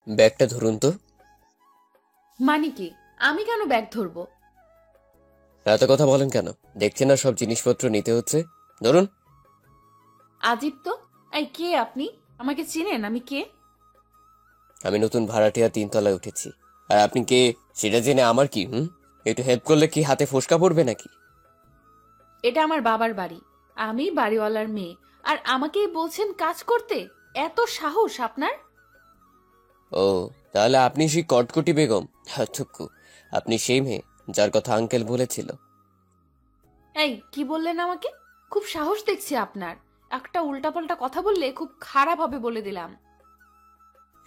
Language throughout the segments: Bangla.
ব্যাগটা ধরুন তো। মানে কি? আমি কেন ব্যাগ ধরবো? এত কথা বলেন কেন? দেখছেন না সব জিনিসপত্র নিতে হচ্ছে। ধরুন। আজীব তো। এই, কে আপনি? আমাকে চিনেন? আমি কে? আমি নতুন ভাড়াটিয়া 3 তলায় উঠেছি। আর আপনি কে সেটা জেনে আমার কি? একটু হেল্প করলে কি হাতে ফোসকা পড়বে নাকি? এটা আমার বাবার বাড়ি। আমি বাড়িওয়ালার মেয়ে। আর আমাকেই বলছেন কাজ করতে? এত সাহস আপনার? ও, তাহলে আপনি সেই কটকটি বেগম। থুকু, আপনি সেই মেয়ে যার কথা আঙ্কেল বলেছিল। এই, কি বললেন আমাকে? খুব সাহস দেখছি আপনার। একটা উল্টাপাল্টা কথা বললে খুব খারাপ হবে বলে দিলাম।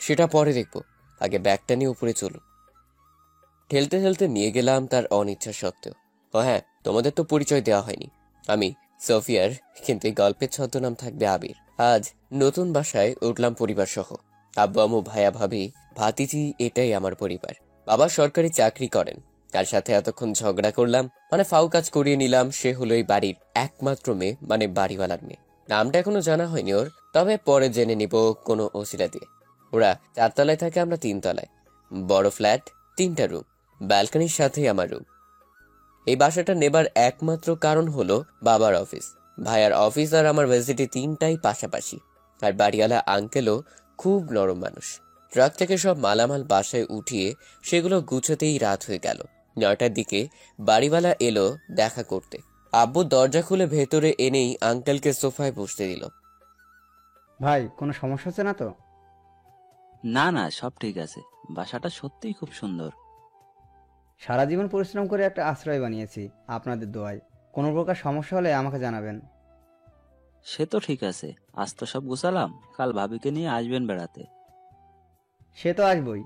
সেটা পরে দেখবো। আগে ব্যাগটা নিয়ে উপরে চলুন। ঠেলতে ঠেলতে নিয়ে গেলাম তার অনিচ্ছা সত্ত্বেও। ও হ্যাঁ, তোমাদের তো পরিচয় দেওয়া হয়নি। আমি সোফিয়ার, কিন্তু এই গল্পের ছদ্মনাম থাকবে আবির। আজ নতুন বাসায় উঠলাম পরিবার সহ। আব্বু আম্মু ভাইয়া ভাবি ভাতিজি, এটাই আমার পরিবার। বাবা সরকারি চাকরি করেন। তার সাথে এতক্ষণ ঝগড়া করলাম, মানে ফাউ কাজ করিয়ে নিলাম। সে হলো এই বাড়ির একমাত্র মেয়ে, মানে বাড়িওয়ালার মেয়ে। নামটা এখনো জানা হয়নি ওর, তবে পরে জেনে নিব কোনো ওসিলা দিয়ে। ওরা 4 তলায় থাকে, আমরা 3 তলায়। বড় ফ্ল্যাট, 3টা রুম, ব্যালকনির সাথেই আমার রুম। এই বাসাটা নেবার একমাত্র কারণ হলো বাবার অফিস। ভাইয়ার অফিস আর আমার ভার্সিটি 3টাই পাশাপাশি। আর বাড়িওয়ালা আঙ্কেলও খুব নরম মানুষ। ট্রাক থেকে সব মালামাল বাসায় উঠিয়ে সেগুলো গুছোতেই রাত হয়ে গেল। 9টার দিকে বাড়িওয়ালা এলো দেখা করতে। আব্বু দরজা খুলে ভেতরে এনেই আঙ্কেলকে সোফায় বসতে দিল। ভাই, কোনো সমস্যা হচ্ছে না তো? না না, সব ঠিক আছে। বাসাটা সত্যিই খুব সুন্দর। সারা জীবন পরিশ্রম করে একটা আশ্রয় বানিয়েছি আপনাদের দোয়ায়। কোনো প্রকার সমস্যা হলে আমাকে জানাবেন। সে তো ঠিক আছে। আজ তো সব গুছালাম, কাল ভাবিকে নিয়ে আসবেন বেড়াতে। সে তো আসবই।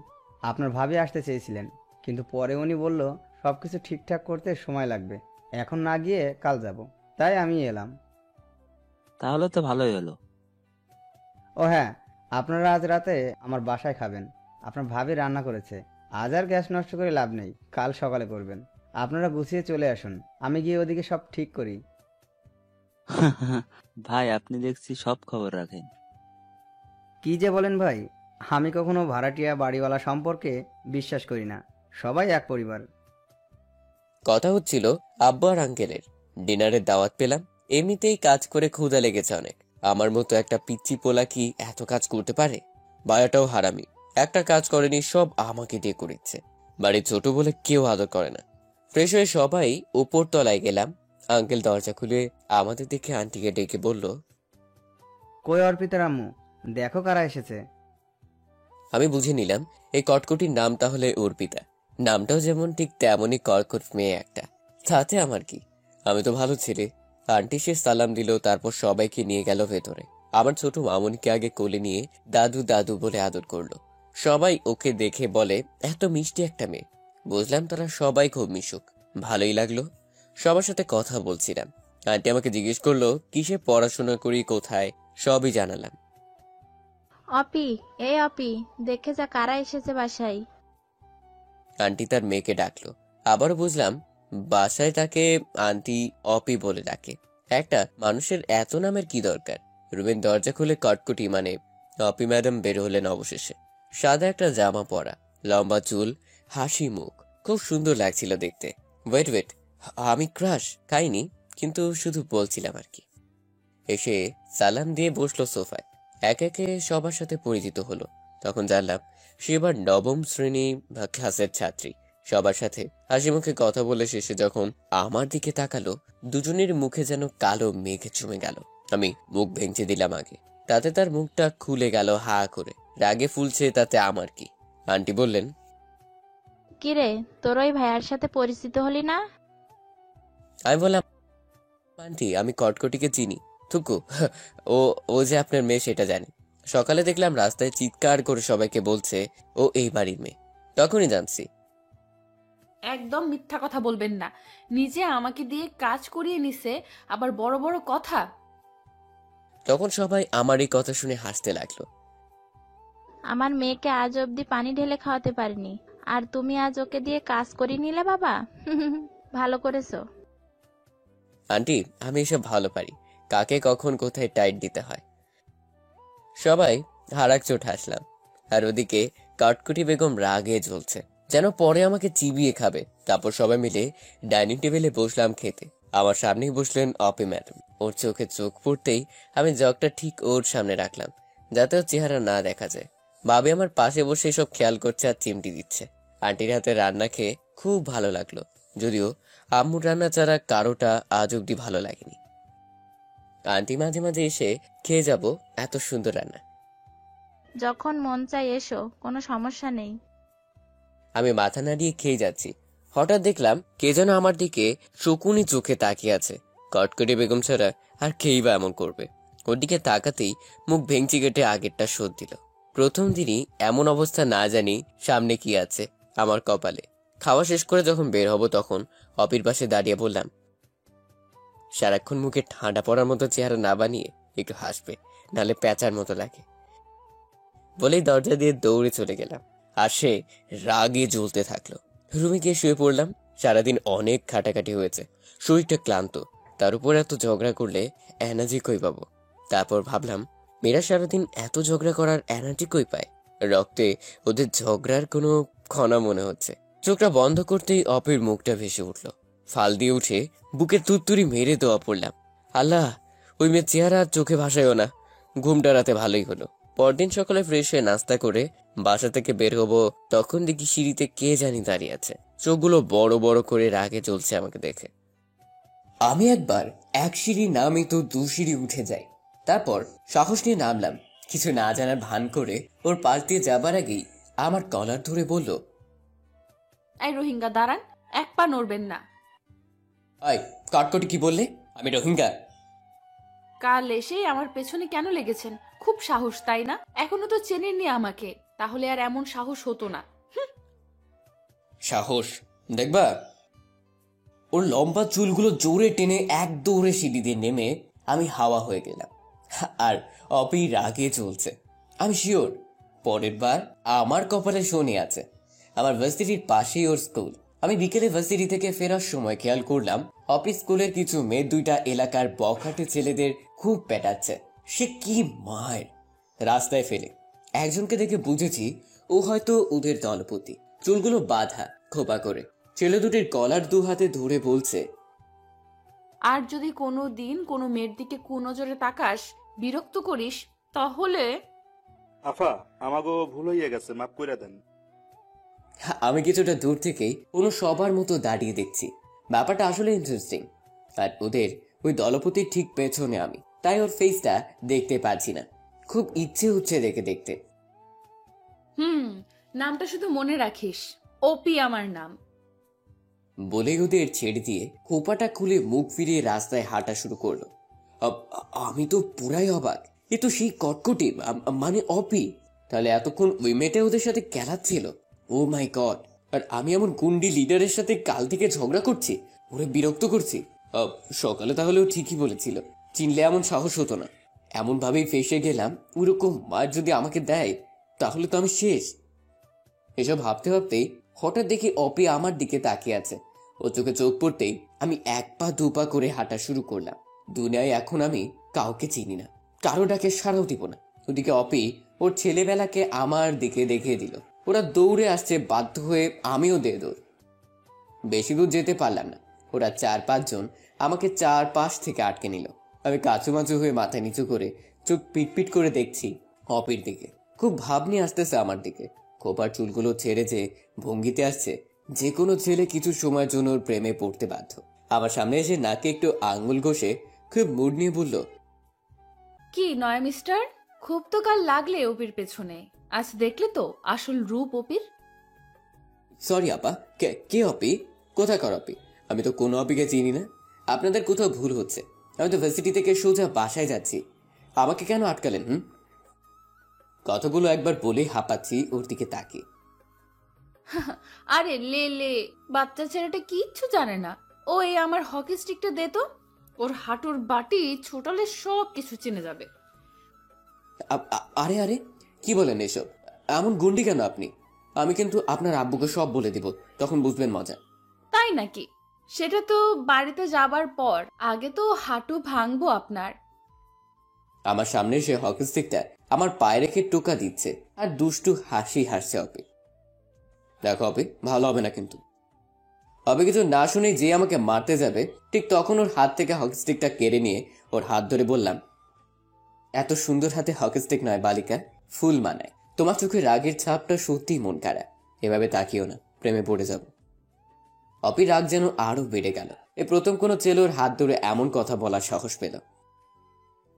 আপনার ভাবি আসতে চেয়েছিলেন, কিন্তু পরে উনি বলল সব কিছু ঠিকঠাক করতে সময় লাগবে, এখন না গিয়ে কাল যাব। তাই আমি এলাম। তাহলে তো ভালোই হলো। ও হ্যাঁ, আপনারা আজ রাতে আমার বাসায় খাবেন। আপনার ভাবি রান্না করেছে। আজ আর গ্যাস নষ্ট করে লাভ নেই, কাল সকালে করবেন। আপনারা গুছিয়ে চলে আসুন, আমি গিয়ে ওদিকে সব ঠিক করি। ভাই, আপনি দেখছি সব খবর রাখেন। কি যে বলেন ভাই, আমি কখনো ভাড়াটিয়া বাড়িওয়ালা সম্পর্কে বিশ্বাস করি না। সবাই এক পরিবার। কথা হচ্ছিল আব্বু আর আঙ্কেলের। ডিনারের দাওয়াত পেলাম। এমনিতেই কাজ করে ক্ষুধা লেগেছে অনেক। আমার মতো একটা পিচ্চি পোলা কি এত কাজ করতে পারে? বায়াটাও হারামি। একটা কাজ করেনি, সব আমাকে দিয়ে করিচ্ছে। বাড়ি ছোট বলে কেউ আদর করে না। ফ্রেশ হয়ে সবাই উপর তলায় গেলাম। আঙ্কেল দরজা খুলে আমাদের দেখে আন্টিকে ডেকে বলল। কই অর্পিতার আম্মু, দেখো কারা এসেছে। আমি বুঝে নিলাম এই কটকটির নাম তাহলে অর্পিতা। নামটাও যেমন ঠিক তেমনই কর্কট মেয়ে একটা। তাতে আমার কি? আমি তো ভালো ছেলে। আন্টি সে সালাম দিল, তারপর সবাইকে নিয়ে গেল ভেতরে। আমার ছোট মামুনিকে আগে কোলে নিয়ে দাদু দাদু বলে আদর করলো। সবাই ওকে দেখে বলে এত মিষ্টি একটা মেয়ে। বুঝলাম তারা সবাই খুব মিশুক। ভালোই লাগলো। সবার সাথে কথা বলছিলাম। আন্টি আমাকে জিজ্ঞেস করলো কিসে পড়াশোনা করি, কোথায়। সবই জানালাম। অপি, এই অপি, দেখে যা কারা এসেছে বাসায়। আন্টি তার মেয়েকে ডাকলো। আবারও বুঝলাম বাসায় তাকে আন্টি অপি বলে ডাকে। একটা মানুষের এত নামের কি দরকার? রুমের দরজা খুলে কটকটি, মানে অপি ম্যাডাম বের হলেন অবশেষে। সাদা একটা জামা পরা, লম্বা চুল, হাসি মুখ, খুব সুন্দর লাগছিল দেখতে। ওয়েট ওয়েট, আমি ক্রাশ খাইনি, কিন্তু শুধু বলছিলাম আর কি। এসে সালাম দিয়ে বসলো সোফায়। একে একে সবার সাথে পরিচিত হলো। তখন জানলাম সে এবার 9ম শ্রেণী বা ক্লাসের ছাত্রী। সবার সাথে হাসি মুখে কথা বলে শেষে যখন আমার দিকে তাকালো, দুজনের মুখে যেন কালো মেঘে জমে গেল। আমি মুখ ভেঙচে দিলাম আগে, তাতে তার মুখটা খুলে গেল হা করে। রাগে ফুলছে, তাতে আমার কি? আন্টি বললেন। কিরে, তোর ওই ভাইয়ার সাথে পরিচিত হলি না? আমি বললাম, আন্টি আমি কটকটিকে চিনি। থুকু, ও ও যে আপনার মেয়ে সেটা জানি। সকালে দেখলাম রাস্তায় চিৎকার করে সবাইকে বলছে ও এই বাড়ির মেয়ে। তখনই জানছি। একদম মিথ্যা কথা বলবেন না। নিজে আমাকে দিয়ে কাজ করিয়ে নিছে, আবার বড় বড় কথা। তখন সবাই আমার এই কথা শুনে হাসতে লাগলো। আমার মেয়েকে আজ অবধি পানি ঢেলে খাওয়াতে পারিনি, আর তুমি আজ ওকে দিয়ে কাজ করিয়ে নিলে বাবা। ভালো করেছো। আন্টি আমি এসব ভালো পারি, কাকে কখন কোথায় টাইট দিতে হয়। সবাই হারাক চোট হাসলাম। আর ওদিকে কাঠকুটি বেগম রাগে জ্বলছে, যেন পরে আমাকে চিবিয়ে খাবে। তারপর সবাই মিলে ডাইনিং টেবিলে বসলাম খেতে। আমার সামনেই বসলেন অপি ম্যাডাম। ওর চোখে চোখ পড়তেই আমি জগটা ঠিক ওর সামনে রাখলাম, যাতে ওর চেহারা না দেখা যায়। ভাবি আমার পাশে বসে এসব খেয়াল করছে আর চিমটি দিচ্ছে। আন্টির হাতে রান্না খেয়ে খুব ভালো লাগলো, যদিও আম্মুর রান্না ছাড়া কারোটা আজ অব্দি ভালো লাগেনি। আন্টি মাঝে মাঝে এসে খেয়ে যাব, এত সুন্দর রান্না। যখন মন চাই এসো, কোনো সমস্যা নেই। আমি মাথা নাড়িয়ে খেয়ে যাচ্ছি, হঠাৎ দেখলাম কে যেন আমার দিকে শকুনি চোখে তাকিয়ে আছে। কটকটি বেগম ছাড়া আর কেই বা এমন করবে? ওর দিকে তাকাতেই মুখ ভেঙচি কেটে আগেরটা শোধ দিল। প্রথম দিনই এমন অবস্থা, না জানি সামনে কি আছে আমার কপালে। খাওয়া শেষ করে যখন বের হব তখন অপির পাশে দাঁড়িয়ে বললাম, সারাক্ষণ মুখে ঠান্ডা পড়ার মতো চেহারা না বানিয়ে একটু হাসবে, নালে প্যাঁচার মতো লাগে। বলেই দরজা দিয়ে দৌড়ে চলে গেলাম, আর সে রাগে জ্বলতে থাকলো। রুমে গিয়ে শুয়ে পড়লাম। সারাদিন অনেক খাটাখাটি হয়েছে, শরীরটা ক্লান্ত, তার উপর এত ঝগড়া করলে এনার্জি কই পাবো? তারপর ভাবলাম, মেয়েরা সারাদিন এত ঝগড়া করার এনার্জি কই পায়? রক্তে ওদের ঝগড়ার কোনো ক্ষণা মনে হচ্ছে। চোখটা বন্ধ করতেই অপির মুখটা ভেসে উঠল। ফাল দিয়ে উঠে বুকে তুত্তুরি মেরে দেওয়া পড়লাম। আল্লাহ, ওই মেয়ের চেহারা আর চোখে ভাসাইও না। ঘুমটা রাতে ভালোই হলো। পরদিন সকালে ফ্রেশ হয়ে নাস্তা করে বাসা থেকে বের হবো, তখন দেখি সিঁড়িতে কে জানি দাঁড়িয়ে আছে, চোখগুলো বড় বড় করে রাগে জ্বলছে আমাকে দেখে। আমি একবার এক সিঁড়ি নামি তো 2 সিঁড়ি উঠে যাই। তারপর সাহস নিয়ে নামলাম, কিছু না জানার ভান করে ওর পাশ দিয়ে যাবার আগেই আমার কলার ধরে বলল, এই রোহিঙ্গা দাঁড়ান, এক পা নড়বেন না। আয়, কটকটি কি বললে? আমি রোহিঙ্গা? কাল এসে আমার পেছনে কেন লেগেছেন? খুব সাহস, তাই না? এখনো তো চেনেননি আমাকে, তাহলে আর এমন সাহস হতো না। সাহস দেখবা? ওর লম্বা চুলগুলো জোরে টেনে এক দৌড়ে সিঁড়ি দিয়ে নেমে আমি হাওয়া হয়ে গেলাম। আর অপি রাগে চলছে। আমি শিওর পরের বার আমার কপালে শনি আছে। আমার ভার্সিটির পাশেই ওর স্কুল। আমি বিকেলে ভার্সিটি থেকে ফেরার সময় খেয়াল করলাম অপি স্কুলের কিছু মেয়ে 2টা এলাকার বখাটে ছেলেদের খুব পেটাচ্ছে। সে কি মার! রাস্তায় ফেলে একজনকে দেখে বুঝেছি ও হয়তো ওদের দলপতি। চুলগুলো বাঁধা খোপা করে, ছেলে দুটির কলার 2 হাতে ধরে বলছে, আর যদি কোনো দিন কোনো মেয়ের দিকে কুনজরে তাকাস, বিরক্ত করিস, তাহলে আফা, আমাগো ভুল হইয়া গেছে, মাফ কইরা দেন। আমি কিছুটা দূর থেকেই কোনো সবার মতো দাঁড়িয়ে দেখছি। ব্যাপারটা আসলে ইন্টারেস্টিং। আর ওদের ওই দলপতির ঠিক পেছনে আমি, তাই ওর ফেসটা দেখতে পাচ্ছি না। খুব ইচ্ছে হচ্ছে দেখতে। নামটা শুধু মনে রাখিস, ওপি আমার নাম। বলে ওদের ছেড়ে দিয়ে খোপাটা খুলে মুখ ফিরিয়ে রাস্তায় হাঁটা শুরু করলো। আমি তো পুরাই অবাক। এ তো সেই কটকটি, মানে অপি। তাহলে এতক্ষণ ওই মেয়েটা ওদের সাথে খেলাচ্ছিল। ও মাই গড! আর আমি এমন গুন্ডি লিডারের সাথে কাল থেকে ঝগড়া করছি, ওরে বিরক্ত করছি। সকালে তাহলে ও ঠিকই বলেছিল, চিনলে এমন সাহস হতো না। এমন ভাবেই ফেসে গেলাম। ওরকম মার যদি আমাকে দেয় তাহলে তো আমি শেষ। এসব ভাবতে ভাবতেই হঠাৎ দেখি অপি আমার দিকে তাকিয়ে আছে। ও চোখে চোখ পড়তেই আমি 1 পা 2 পা করে হাঁটা শুরু করলাম। দুনিয়ায় এখন আমি কাউকে চিনি না, কারো ডাকে সাড়াও দিব না। ওদিকে অপি ওর ছেলেবেলাকে আমার দিকে দেখিয়ে দিল। ওরা দৌড়ে আসছে, বাধ্য হয়ে আমিও দিয়ে দৌড়। বেশি দূর যেতে পারলাম না। ওরা 4-5 জন আমাকে 4 পাশ থেকে আটকে নিল। আমি কাচুমাচু হয়ে মাথা নিচু করে চোখ পিটপিট করে দেখছি অপির দিকে। খুব ভাব নিয়ে আসতেছে আমার দিকে। খোপার চুলগুলো ছেড়ে যে ভঙ্গিতে আসছে, যে কোনো ছেলে কিছু সময়ের জন্য ওর প্রেমে পড়তে বাধ্য। আমার সামনে এসে নাকে একটু আঙ্গুল ঘষে খুব মুড নিয়ে বলল, কি নয় মিস্টার, খুব তো কাল লাগলে ওপির পেছনে, আজ দেখলে তো আসল রূপ ওপির। সরি আপা। কে অপি? কোথাকার অপি? আমি তো কোনো অপিকে চিনি না। আপনাদের কোথাও ভুল হচ্ছে। আমি তো ভার্সিটি থেকে সোজা বাসায় যাচ্ছি, আমাকে কেন আটকালেন? কথাগুলো একবার বলেই হাঁপাচ্ছি ওর দিকে তাকিয়ে। আরে লে, বাচ্চা ছেলেটা কিচ্ছু জানে না। ও এই আমার হকি স্টিকটা দে তো, ওর হাঁটুর বাটি ছোটালে সব কিছু চিনে যাবে। আরে আরে, কি বলেন এসব? এমন গুন্ডি কেন আপনি? আমি কিন্তু আপনার আব্বুকে সব বলে দিব, তখন বুঝবেন মজা। তাই নাকি? সেটা তো বাড়িতে যাবার পর, আগে তো হাঁটু ভাঙবো আপনার। আমার সামনে সে হকি স্টিকটা আমার পায়ে রেখে টোকা দিচ্ছে আর দুষ্টু হাসি হাসছে অপি। দেখো অপি, ভালো হবে না কিন্তু। অপি কিছু না শুনে যে আমাকে মারতে যাবে ঠিক তখন ওর হাত থেকে হকি স্টিকটা কেড়ে নিয়ে ওর হাত ধরে বললাম, এত সুন্দর হাতে হকি স্টিক নয় বালিকা, ফুল মানায়। তোমার চোখে রাগের ছাপটা সত্যিই মন কাড়া। এভাবে তাকিও না, প্রেমে পড়ে যাব। অপি রাগ যেন আরো বেড়ে গেল। এ প্রথম কোনো ছেলে ওর হাত ধরে এমন কথা বলার সাহস পেল।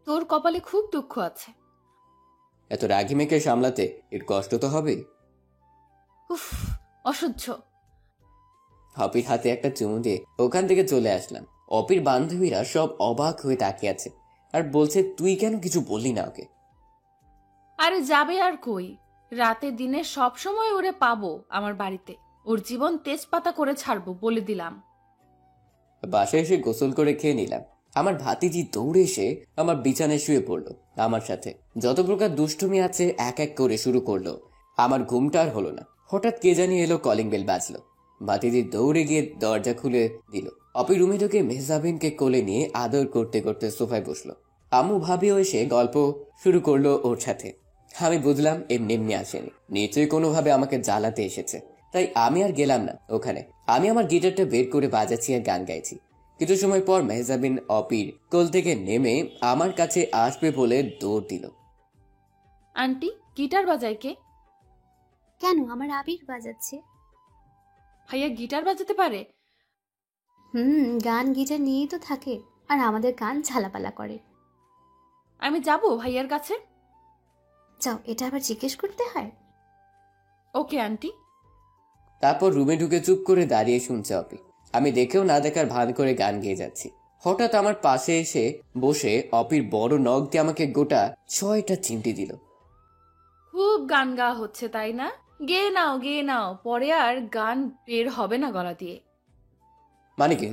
তোর কপালে খুব দুঃখ আছে। এত রাগি মেয়েকে সামলাতে এর কষ্ট তো হবেই। উফ, অসহ্য। অপির হাতে একটা চুমু দিয়ে ওখান থেকে চলে আসলাম। অপির বান্ধবীরা সব অবাক হয়ে তাকিয়ে আছে আর বলছে, তুই কেন কিছু বললি না ওকে? আরে যাবে আর কই, রাতে দিনে সব সময় ওরে পাবো আমার বাড়িতে। ওর জীবন তেজপাতা করে ছাড়বো বলে দিলাম। বাসায় এসে গোসল করে খেয়ে নিলাম। আমার ভাতিজি দৌড়ে এসে আমার বিছানায় শুয়ে পড়লো আমার সাথে। যত প্রকার দুষ্টুমি আছে এক এক করে শুরু করলো। আমার ঘুমটা আর হলো না। হঠাৎ কে জানি এলো, কলিং বেল বাজলো। ভাতিজি দৌড়ে গিয়ে দরজা খুলে দিল। অপি রুমে ঢুকে মেহজাবিনকে কোলে নিয়ে আদর করতে করতে সোফায় বসলো। আম্মু ভাবিও এসে গল্প শুরু করলো ওর সাথে। আমি বুঝলাম এমনি এমনি আসেনি, নিশ্চয়ই কোনোভাবে আমাকে জ্বালাতে এসেছে। তাই আমি আর গেলাম না ওখানে। আমি আমার গিটারটা বের করে বাজাচ্ছি আর গান গাইছি। কিছু সময় পর মেহজাবিন অপির কোল থেকে নেমে আমার কাছে আসবে বলে দৌড় দিল। আন্টি, গিটার বাজায় কে? কেন, আমার আবির বাজাচ্ছে। ভাইয়া গিটার বাজাতে পারে? গান গিটার নিয়েই তো থাকে, আর আমাদের গান ঝালাপালা করে। আমি যাব ভাইয়ার কাছে। যাও, এটা আবার জিজ্ঞেস করতে হয়? Okay aunty. তারপর রুমে ঢুকে চুপ করে দাঁড়িয়ে শুনছে অপি। আমি দেখেও না দেখার ভান করে গান গেয়ে যাচ্ছি। হঠাৎ আমার পাশে এসে বসে অপির বড় নখ দিয়ে আমাকে গোটা 6টা চিমটি দিল। খুব গান গাওয়া হচ্ছে তাই না? গেয়ে নাও গেয়ে নাও, পরে আর গান বের হবে না গলা দিয়ে। মানে কি?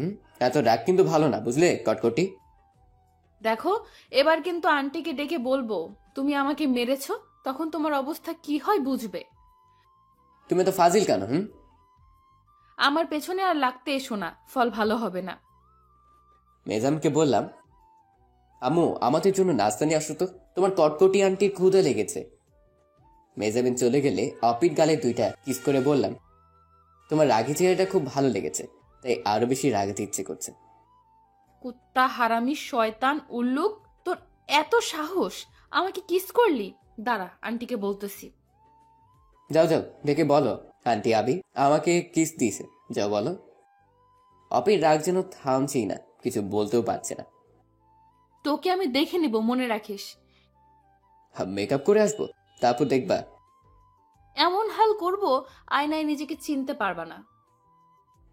এত রাগ কিন্তু ভালো না, বুঝলে কটকটি? দেখো, এবার কিন্তু আন্টিকে ডেকে বলবো তুমি আমাকে মেরেছো, তখন তোমার অবস্থা কি হয় বুঝবে। তুমি তো ফাজিল কেন? আমার পেছনে আর লাগতে এসো না, ফল ভালো হবে না। মেজামকে বললাম, আম্মু আমাদের জন্য নাস্তা নিয়ে আসো তো, তোমার কটকটি আন্টির ক্ষুধা লেগেছে। মেজামিন চলে গেলে অপির গালে 2টা কিস করে বললাম, তোমার রাগি চেহারাটা খুব ভালো লেগেছে, তাই আরো বেশি রাগাতে ইচ্ছে করছে। কুত্তা, হারামি, শয়তান, উল্লুক, তোর এত সাহস, আমাকে কিস করলি? দাঁড়া, আন্টিকে বলতেছি। যাও যাও, ডেকে বলো আন্টি আবি আমাকে কিস দিয়েছে, যাও বলো। অপির রাগ যেন থামছেই না, কিছু বলতেও পারছে না। তোকে আমি দেখে নিব, মনে রাখিস। মেকআপ করে আসবো, তারপর দেখবা। এমন হাল করব আয়নায় নিজেকে চিনতে পারবা না।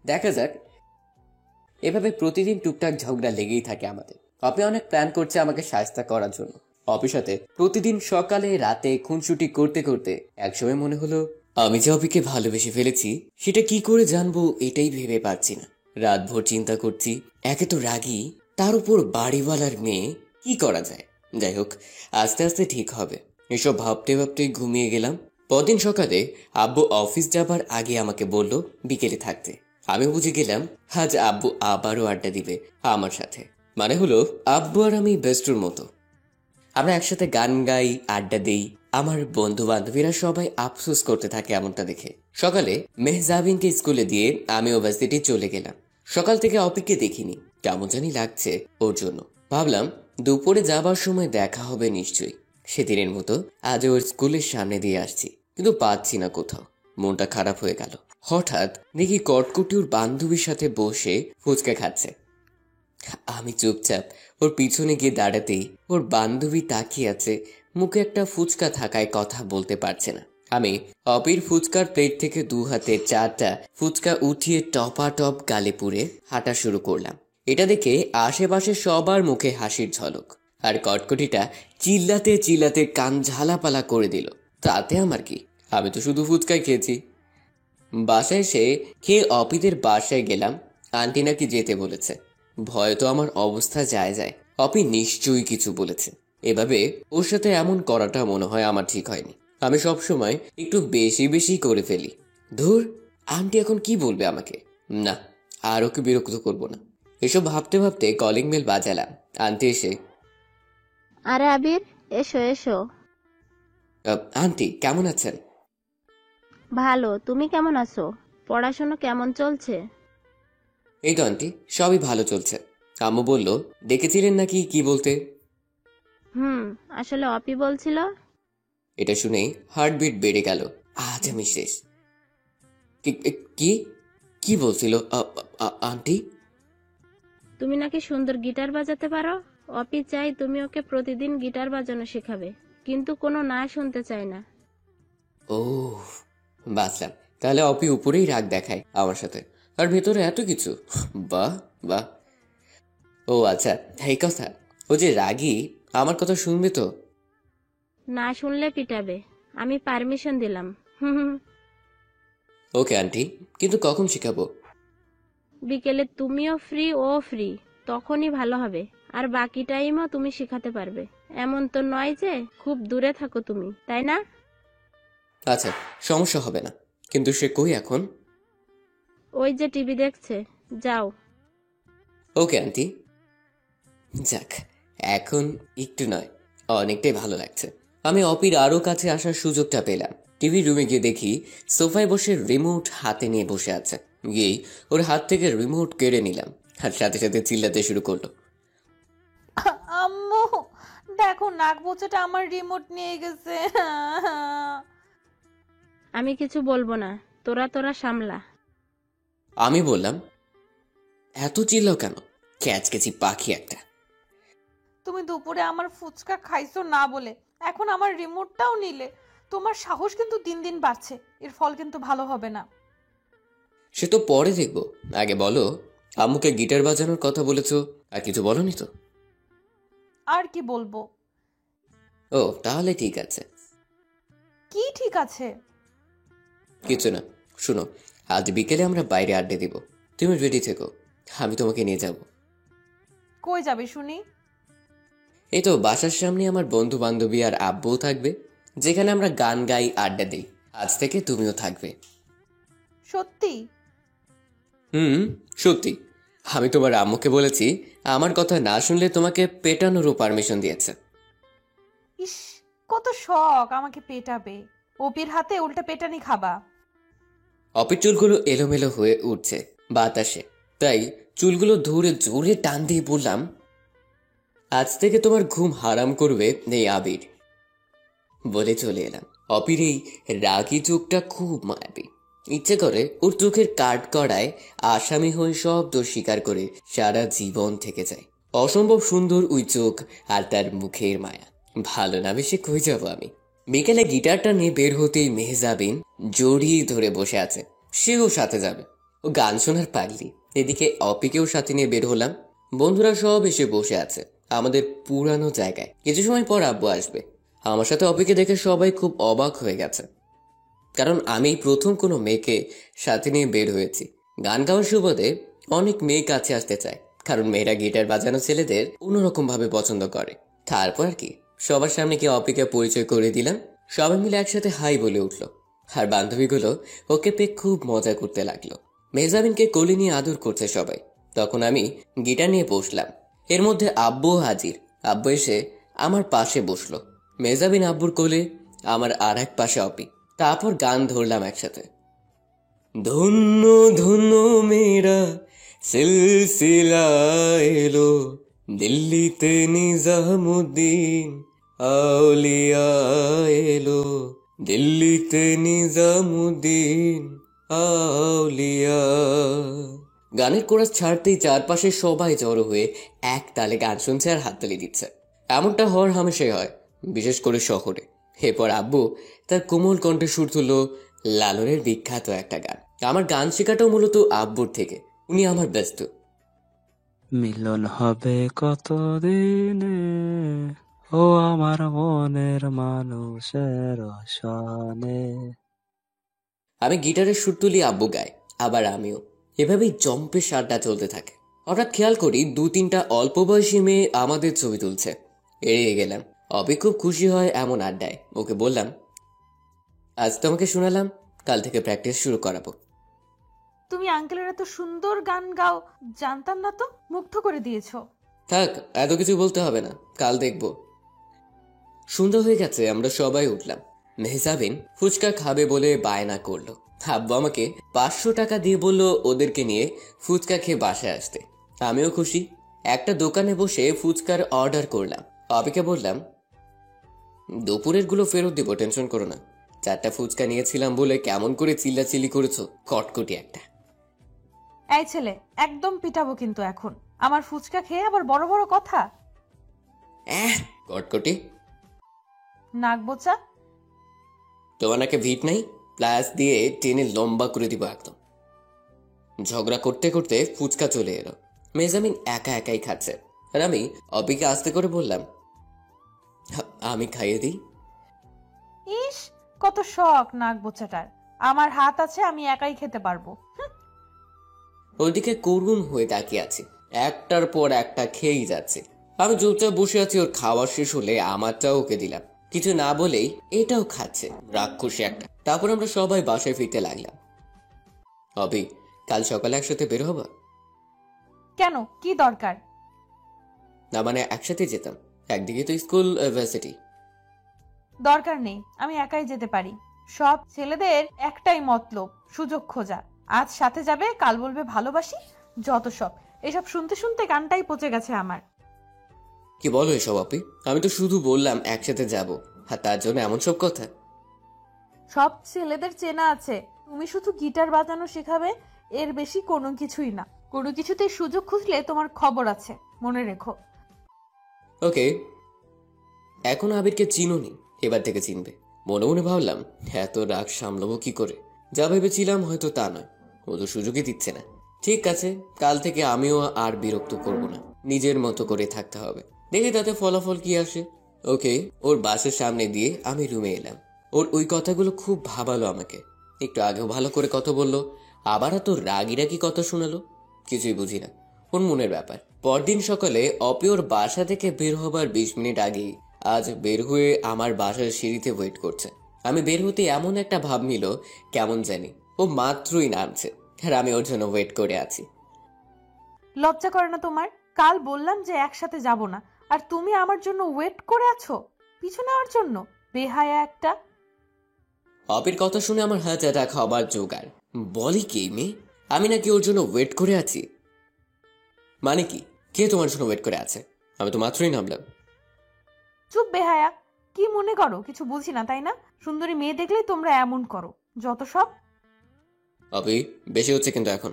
দেখা যাক। এভাবে প্রতিদিন টুকটাক ঝগড়া লেগেই থাকে আমাদের। অপি অনেক প্ল্যান করছে আমাকে সাহায্য করার জন্য। অপির সাথে প্রতিদিন সকালে রাতে খুনসুটি করতে করতে একসময় মনে হলো আমি যে অপিকে ভালোবেসে ফেলেছি সেটা কি করে জানবো, এটাই ভেবে পাচ্ছি না। রাতভর চিন্তা করছি, একে তো রাগী, তার উপর বাড়িওয়ালার মেয়ে, কি করা যায়। যাই হোক, আস্তে আস্তে ঠিক হবে। এসব ভাবতে ভাবতে ঘুমিয়ে গেলাম। পরদিন সকালে আব্বু অফিস যাবার আগে আমাকে বলল বিকেলে থাকতে। আমি বুঝে গেলাম আজ আব্বু আবারও আড্ডা দিবে আমার সাথে। মানে হলো আব্বু আর আমি বেস্টর মতো, আমরা একসাথে গান গাই, আড্ডা দেই। আমার বন্ধু বান্ধবীরা সবাই আফসোস করতে থাকে এমনটা দেখে। সকালে মেহজাবিনকে স্কুলে দিয়ে আমি ভার্সিটি চলে গেলাম। সকাল থেকে অপিকে দেখিনি, কেমন জানি লাগছে ওর জন্য। ভাবলাম দুপুরে যাবার সময় দেখা হবে নিশ্চয়ই। সেদিনের মতো আজ ওর স্কুলের সামনে দিয়ে আসছি, কিন্তু পাচ্ছি না কোথাও। মনটা খারাপ হয়ে গেল। হঠাৎ দেখি কটকটি ওর বান্ধবীর সাথে বসে ফুচকা খাচ্ছে। আমি চুপচাপ ওর পিছনে গিয়ে দাঁড়াতেই ওর বান্ধবী তাকিয়ে আছে, মুখে একটা ফুচকা থাকায় কথা বলতে পারছে না। আমি অপির ফুচকার প্লেট থেকে 2 হাতে 4টা ফুচকা উঠিয়ে টপাটপ গালে পুরে হাঁটা শুরু করলাম। এটা দেখে আশেপাশে সবার মুখে হাসির ঝলক, আর কটকটিটা চিল্লাতে চিল্লাতে কান ঝালাপালা করে দিল। তাতে আমার কি, আমি তো শুধু ফুচকাই খেয়েছি। বাসায় এসে খেয়ে অপিদের বাসায় গেলাম। আন্টি নাকি যেতে বলেছে। ভয় তো আমার অবস্থা যায়। অপি নিশ্চয়ই কিছু বলেছে। এভাবে ওর সাথে এমন করাটা মনে হয় আমার ঠিক হয়নি। আমি সবসময় একটু বেশি বেশি করে ফেলি। ধুর, আন্টি এখন কি বলবে আমাকে? না, আর ওকে বিরক্ত করবো না। এসব ভাবতে ভাবতে কলিং বেল বাজালাম। আন্টি এসে, আরে আবির, এসো এসো। আন্টি কেমন আছেন? ভালো, তুমি কেমন আছো? পড়াশোনা কেমন চলছে? এই তো আন্টি, সবই ভালো চলছে। আম্মু বলল ডেকেছিলেন নাকি কি বলতে? আসলে অপি বলছিল। এটা শুনেই হার্টবিট বেড়ে গেল। আজ আমি শেষ। কি কি বলছিল আন্টি? তুমি নাকি সুন্দর গিটার বাজাতে পারো। অপি চাই তুমি ওকে প্রতিদিন গিটার বাজানো শেখাবে, কিন্তু কোনো না শুনতে চায় না। ও, বাঁচলাম। তাহলে অপি উপরেই রাগ দেখায় আমার সাথে, আর ভেতরে এত কিছু। বাহ বাহ। ও আচ্ছা, এই কথা। ও যে রাগী, আমার কথা শুনবে তো? না শুনলে পিটাবে। আমি পারমিশন দিলাম। হুম। ওকে আন্টি, কিন্তু কখন শেখাবো? বিকেলে তুমিও ফ্রি ও ফ্রি, তখনই ভালো হবে। আর বাকি টাইমও তুমি শেখাতে পারবে। এমন তো নয় যে খুব দূরে থাকো তুমি, তাই না? আচ্ছা, সমস্যা হবে না। কিন্তু সে কই এখন? ওই যে টিভি দেখছে, যাও। Okay aunty. যাক, এখন একটু নয়, অনেকটাই ভালো লাগছে। আমি অপির আরো কাছে আসার সুযোগটা পেলাম। টিভি রুমে গিয়ে দেখি সোফায় বসে রিমোট হাতে নিয়ে বসে আছে। গিয়েই ওর হাত থেকে রিমোট কেড়ে নিলাম, আর সাথে সাথে চিল্লাতে শুরু করলো। আম্মু, দেখো নাক বোচাটা আমার রিমোট নিয়ে গেছে। আমি কিছু বলবো না, তোরা তোরা সামলা। আমি বললাম, এত চিল্লাও কেন? ক্যাচকেচি পাখি একটা। তুমি দুপুরে আমার ফুচকা খাইছো না বলে এখন আমার রিমোটটাও নিলে। তোমার সাহস কিন্তু দিন দিন বাড়ছে, এর ফল কিন্তু ভালো হবে না। সে তো পরে দেখবো, আগে বলো আম্মুকে গিটার বাজানোর কথা বলেছো, আর কিছু বলনি তো? আর কি বলবো? ও, তাহলে ঠিক আছে। কি ঠিক আছে? কিছু না, শুনো, আজ বিকেলে আমরা বাইরে আড্ডা দিব। তুমি রেডি থেকো, আমি তোমাকে নিয়ে যাব। কই যাবে শুনি? এই তো বাসার সামনে আমার বন্ধু বান্ধবী আর আব্বুও থাকবে, যেখানে আমরা গান গাই, আড্ডা দিই। আজ থেকে তুমিও থাকবে। সত্যি? সত্যি। আমি তোমার আম্মুকে বলেছি আমার কথা না শুনলে তোমাকে পেটানোরও পারমিশন দিয়েছে। ইস, কত শখ আমাকে পেটাবে। ওপির হাতে উল্টা পেটানি খাবা। অপির চুলগুলো এলোমেলো হয়ে উঠছে বাতাসে, তাই চুলগুলো ধরে জোরে টান দিয়ে বললাম, আজ থেকে তোমার ঘুম হারাম করবে এই আবির। বলে চলে এলাম। অপির এই রাগী চোখটা খুব মায়াবী। ইচ্ছে করে ওর চোখের কাঠ করায় আসামি হয়ে সব দোষ স্বীকার করে সারা জীবন থেকে যায়। অসম্ভব সুন্দর ওই চোখ আর তার মুখের মায়া। ভালো না বেশি কই যাব আমি। বিকেলে গিটারটা নিয়ে বের হতেই মেহজাবিন জড়িয়ে ধরে বসে আছে, সেও সাথে যাবে। ও গান শোনার পাগলি। এদিকে অপিকেও সাথে নিয়ে বের হলাম। বন্ধুরা সব এসে বসে আছে আমাদের পুরানো জায়গায়। কিছু সময় পর আব্বু আসবে। আমার সাথে অপিকে দেখে সবাই খুব অবাক হয়ে গেছে, কারণ আমি প্রথম কোনো মেয়েকে সাথে নিয়ে বের হয়েছি। গান গাওয়ার সুবাদে অনেক মেয়ে কাছে আসতে চায়, কারণ মেয়েরা গিটার বাজানো ছেলেদের অন্যরকম ভাবে পছন্দ করে। তারপর কি সবার সামনে কি অপিকে পরিচয় করে দিলাম। সবাই মিলে একসাথে হাই বলে উঠলো, আর বান্ধবীগুলো ওকে পেয়ে খুব মজা করতে লাগলো। মেহজাবিনকে কোলে নিয়ে আদর করছে সবাই। তখন আমি গিটার নিয়ে বসলাম। এর মধ্যে আব্বুও হাজির। আব্বু এসে আমার পাশে বসলো। মেহজাবিন আব্বুর কোলে, আমার আর এক পাশে অপি। তারপর গান ধরলাম একসাথে। ধন্য ধন্য মেরা সিলসিলা এলো, দিল্লিতে নিজামুদ্দিন আউলিয়া এলো, দিল্লিতে নিজামুদ্দিন আউলিয়া। গানের কোরাস ছাড়তেই চারপাশে সবাই জড়ো হয়ে এক তালে গান শুনছে আর হাততালি দিচ্ছে। এমনটা হওয়ার হামেশাই হয়, বিশেষ করে শহরে। এরপর আব্বু তার কোমল কণ্ঠে সুর তুলল লালনের বিখ্যাত একটা গান। আমার গান শেখাটাও মূলত আব্বুর থেকে, উনি আমার ব্যস্ত। মিলন হবে কত দিনে, ও আমার মনের মানুষের সনে। আমি গিটারের সুর তুলি, আব্বু গায়, আবার আমিও। এভাবেই জম্পে আড্ডা চলতে থাকে। হঠাৎ খেয়াল করি 2-3টা অল্প বয়সী মেয়ে আমাদের ছবি তুলছে। এড়িয়ে গেলাম। অবি খুব খুশি হয় এমন আড্ডায়। ওকে বললাম, আজ তোমাকে শোনালাম, কাল থেকে প্র্যাকটিস শুরু করাবো। তুমি আঙ্কেলের এত সুন্দর গান গাও জানতাম না তো, মুগ্ধ করে দিয়েছো। থাক, এত কিছু বলতে হবে না, কাল দেখবো। সন্ধ্যা হয়ে গেছে, আমরা সবাই উঠলাম। মেহজাবিন ফুচকা খাবে বলে বায়না করলো। আব্বু আমাকে 500 টাকা দিয়ে বলল ওদেরকে নিয়ে ফুচকা খেয়ে বাসায় আসতে। আমিও খুশি। একটা দোকানে বসে ফুচকার অর্ডার করলাম। অবিকে বললাম, দুপুরের গুলো ফেরত দিব, টেনশন করো না। 4টা ফুচকা নিয়েছিলাম বলে কেমন করে চিল্লাচিল্লি করেছো, কটকটি একটা। এই ছেলে, একদম পিটাবো কিন্তু এখন। আমার ফুচকা খেয়ে আবার বড় বড় কথা। কটকটি। নাক বোচা। তোমার নাকে ভিট নাই, প্লাস দিয়ে টেনে লম্বা করে দিব একদম। ঝগড়া করতে করতে ফুচকা চলে এলো। মেজামিন একা একাই খাচ্ছে, আর আমি অবিকে আস্তে করে বললাম, আমি খাইয়ে দিই। ইস, কত শখ নাক বোচাটার। আমার হাত আছে, আমি একাই খেতে পারবো। ওদিকে করুণ হয়ে তাকিয়ে আছি, একটার পর একটা খেয়েই যাচ্ছে। আমি চুপচাপ বসে আছি। ওর খাওয়া শেষ হলে আমারটাও ওকে দিলাম। কিছু না বলেই এটাও খাচ্ছে, রাক্ষসী একটা। তারপর আমরা সবাই বাসায় ফিরতে লাগলাম। অবি, কাল সকালে একসাথে বের হবা? কেন, কি দরকার? না মানে একসাথে যেতাম, একদিকে তো স্কুল ইউনিভার্সিটি। দরকার নেই, আমি একাই যেতে পারি। সব ছেলেদের একটাই মতলব, সুযোগ খোঁজা। আজ সাথে যাবে, কাল বলবে ভালোবাসি, যত সব। এসব শুনতে শুনতে কানটাই পচে গেছে আমার। কি বলো এসব আপি? আমি তো শুধু বললাম একসাথে যাব, আর তার জন্য এমন সব কথা? সব ছেলেদের চেনা আছে, তুমি শুধু গিটার বাজানো শেখাবে, এর বেশি কোনো কিছুই না। কোনো কিছুতে সুযোগ খুঁজলে তোমার খবর আছে, মনে রেখো। ওকে, এখন আবিরকে চিনোনি, এবার থেকে চিনবে। মনে মনে ভাবলাম, এত রাগ সামলাবো কি করে? যা ভেবেছিলাম হয়তো তা নয়, ও তো সুযোগই দিচ্ছে না। ঠিক আছে, কাল থেকে আমিও আর বিরক্ত করব না, নিজের মতো করে থাকতে হবে। দেখি তাতে ফলাফল কি আসে। ওকে, ওর বাসের সামনে দিয়ে আমি রুমে এলাম। ওর ওই কথাগুলো খুব ভাবালো আমাকে। একটু আগেও ভালো করে কথা বললো, আবার এত রাগি রাগি কথা শোনালো। কিছুই বুঝি না, ওর মনের ব্যাপার। পরদিন সকালে অপি ওর বাসা থেকে বের হবার 20 মিনিট আগেই আজ বের হয়ে আমার বাসার সিঁড়িতে ওয়েট করছে। আমি বের হতে এমন একটা ভাব নিল কেমন জানি। ও মাত্রই নামছে, আর আমি ওর জন্য ওয়েট করে আছি। লজ্জা করে না তোমার? কাল বললাম যে একসাথে যাব না, আর তুমি আমার জন্য ওয়েট করে আছো পিছু নেওয়ার জন্য। বেহায়া একটা। অপির কথা শুনে আমার হাত অ্যাটাক হবার জোগাড়। বলি কি মেয়ে, আমি নাকি ওর জন্য ওয়েট করে আছি? মানে কি, কে তোমার জন্য ওয়েট করে আছে? আমি তো মাত্রই নামলাম। চুপ বেহায়া। কি মনে করো কিছু বুঝি না, তাই না? সুন্দরী মেয়ে দেখলেই তোমরা এমন করো, যত সব। অপি, বেশি হচ্ছে কিন্তু এখন।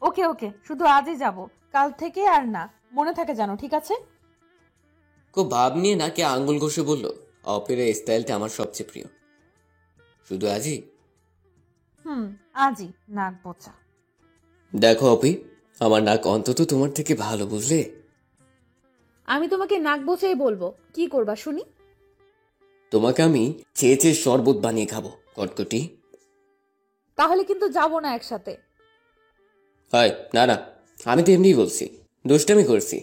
ওকে ওকে, শুধু আজই যাব, কাল থেকে আর না। মনে থাকে জানো, ঠিক আছে? খুব ভাব নিয়ে নাকি আঙ্গুল ঘষে বলল, অপির এই স্টাইলটা আমার সবচেয়ে প্রিয়। শুধু আজই? আজই। নাক বোচা। দেখো অপি, আমার নাক অন্তত তোমার থেকে ভালো, বুঝলে? আমি তোমাকে নাক বোচাই বলবো, কি করবা শুনি? তোমাকে আমি চেয়ে চেয়ে শরবত বানিয়ে খাবো, কটকটি। তাহলে কিন্তু যাবো না একসাথে। হয় না না, আমি তো এমনিই বলছি, দুষ্টামি করছি।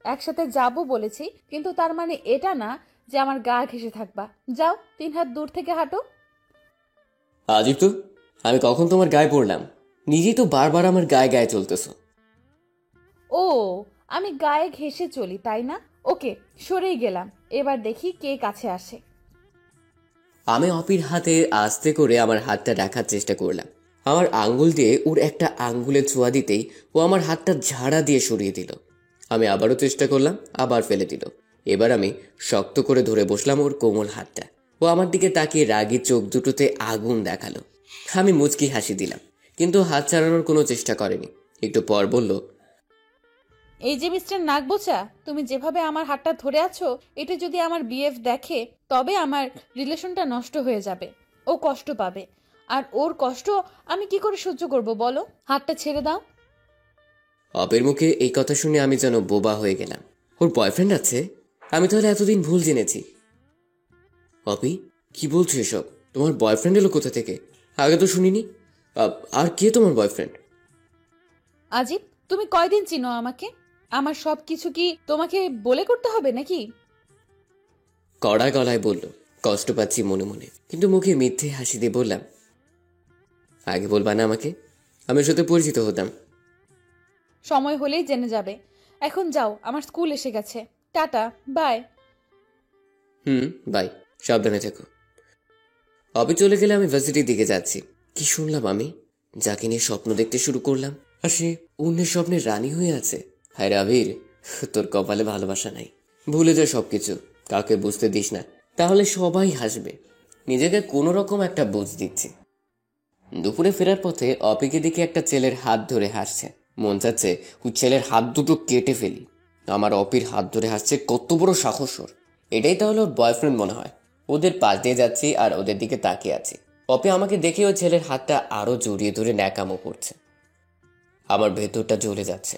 একসাথে যাব বলেছি, কিন্তু তার মানে এটা না যে আমার গা ঘেঁষে থাকবা। যাও, 3 হাত দূর থেকে হাঁটো। আজীব তো, আমি কখন তোমার গায়ে পড়লাম? নিজেই তো বারবার আমার গায়ে গায়ে চলতেছ। ও, আমি গায়ে ঘেঁষে চলি তাই না? ওকে, সরেই গেলাম। এবার দেখি কে কাছে আসে। আমি অপির হাতে আস্তে করে আমার হাতটা রাখার চেষ্টা করলাম। আমার আঙ্গুল দিয়ে ওর একটা আঙ্গুলে ছোঁয়া দিতেই ও আমার হাতটা ঝাড়া দিয়ে সরিয়ে দিল। আমি আবারও চেষ্টা করলাম, আবার ফেলে দিল। এবার আমি শক্ত করে ধরে বসলাম ওর কোমল হাতটা। ও আমার দিকে তাকিয়ে রাগী চোখ দুটোতে আগুন দেখালো। আমি মুচকি হাসি দিলাম, কিন্তু হাত ছাড়ানোর কোনো চেষ্টা করেনি। একটু পর বলল, এই যে মিস্টার নাগবোচা, তুমি যেভাবে আমার হাতটা ধরে আছো, এটা যদি আমার বিএফ দেখে তবে আমার রিলেশনটা নষ্ট হয়ে যাবে। ও কষ্ট পাবে, আর ওর কষ্ট আমি কি করে সহ্য করব বলো? হাতটা ছেড়ে দাও। অপের মুখে এই কথা শুনে আমি যেন বোবা হয়ে গেলাম। ওর বয়ফ্রেন্ড আছে? আমি তাহলে এতদিন ভুল জেনেছি। অপি, কি বলছো এসব? তোমার বয়ফ্রেন্ড এলো কোথা থেকে? আগে তো শুনিনি। আর কে তোমার বয়ফ্রেন্ড? আজিব, তুমি কয়দিন চিনো আমাকে? আমার সব কিছু কি তোমাকে বলে করতে হবে নাকি? কড়া গলায় বলল, কষ্ট পাচ্ছি মনে মনে, কিন্তু মুখে মিথ্যে হাসি দিয়ে বললাম, আগে বলবা না আমাকে? আমি ওর সাথে পরিচিত হতাম। সময় হলেই জেনে যাবে। এখন যাও, আমার স্কুল এসে গেছে। Tata, by. বাই, সাবধানে থেকো। অপি চলে গেলে আমি ভার্সিটির দিকে যাচ্ছি। কি শুনলাম আমি? যাকে নিয়ে স্বপ্ন দেখতে শুরু করলাম আর সে অন্যের স্বপ্নের রানী হয়ে আছে। হায় রে আবির, তোর কপালে ভালোবাসা নাই। ভুলে যা সবকিছু, কাউকে বুঝতে দিস না, তাহলে সবাই হাসবে। নিজেকে কোনো রকম একটা বুঝ দিচ্ছি। দুপুরে ফেরার পথে অপিকে দেখে একটা ছেলের হাত ধরে হাসছে। মন চাচ্ছে ওই ছেলের হাত দুটো কেটে ফেলি। আমার অপির হাত ধরে হাসছে, কত বড় সাহস ওর! এটাই তাহলে ওর বয়ফ্রেন্ড মনে হয়। ওদের পাশ দিয়ে যাচ্ছি আর ওদের দিকে তাকিয়ে আছি। অপি আমাকে দেখে ওই ছেলের হাতটা আরো জড়িয়ে ধরে ন্যাকামো করছে। আমার ভেতরটা জ্বলে যাচ্ছে।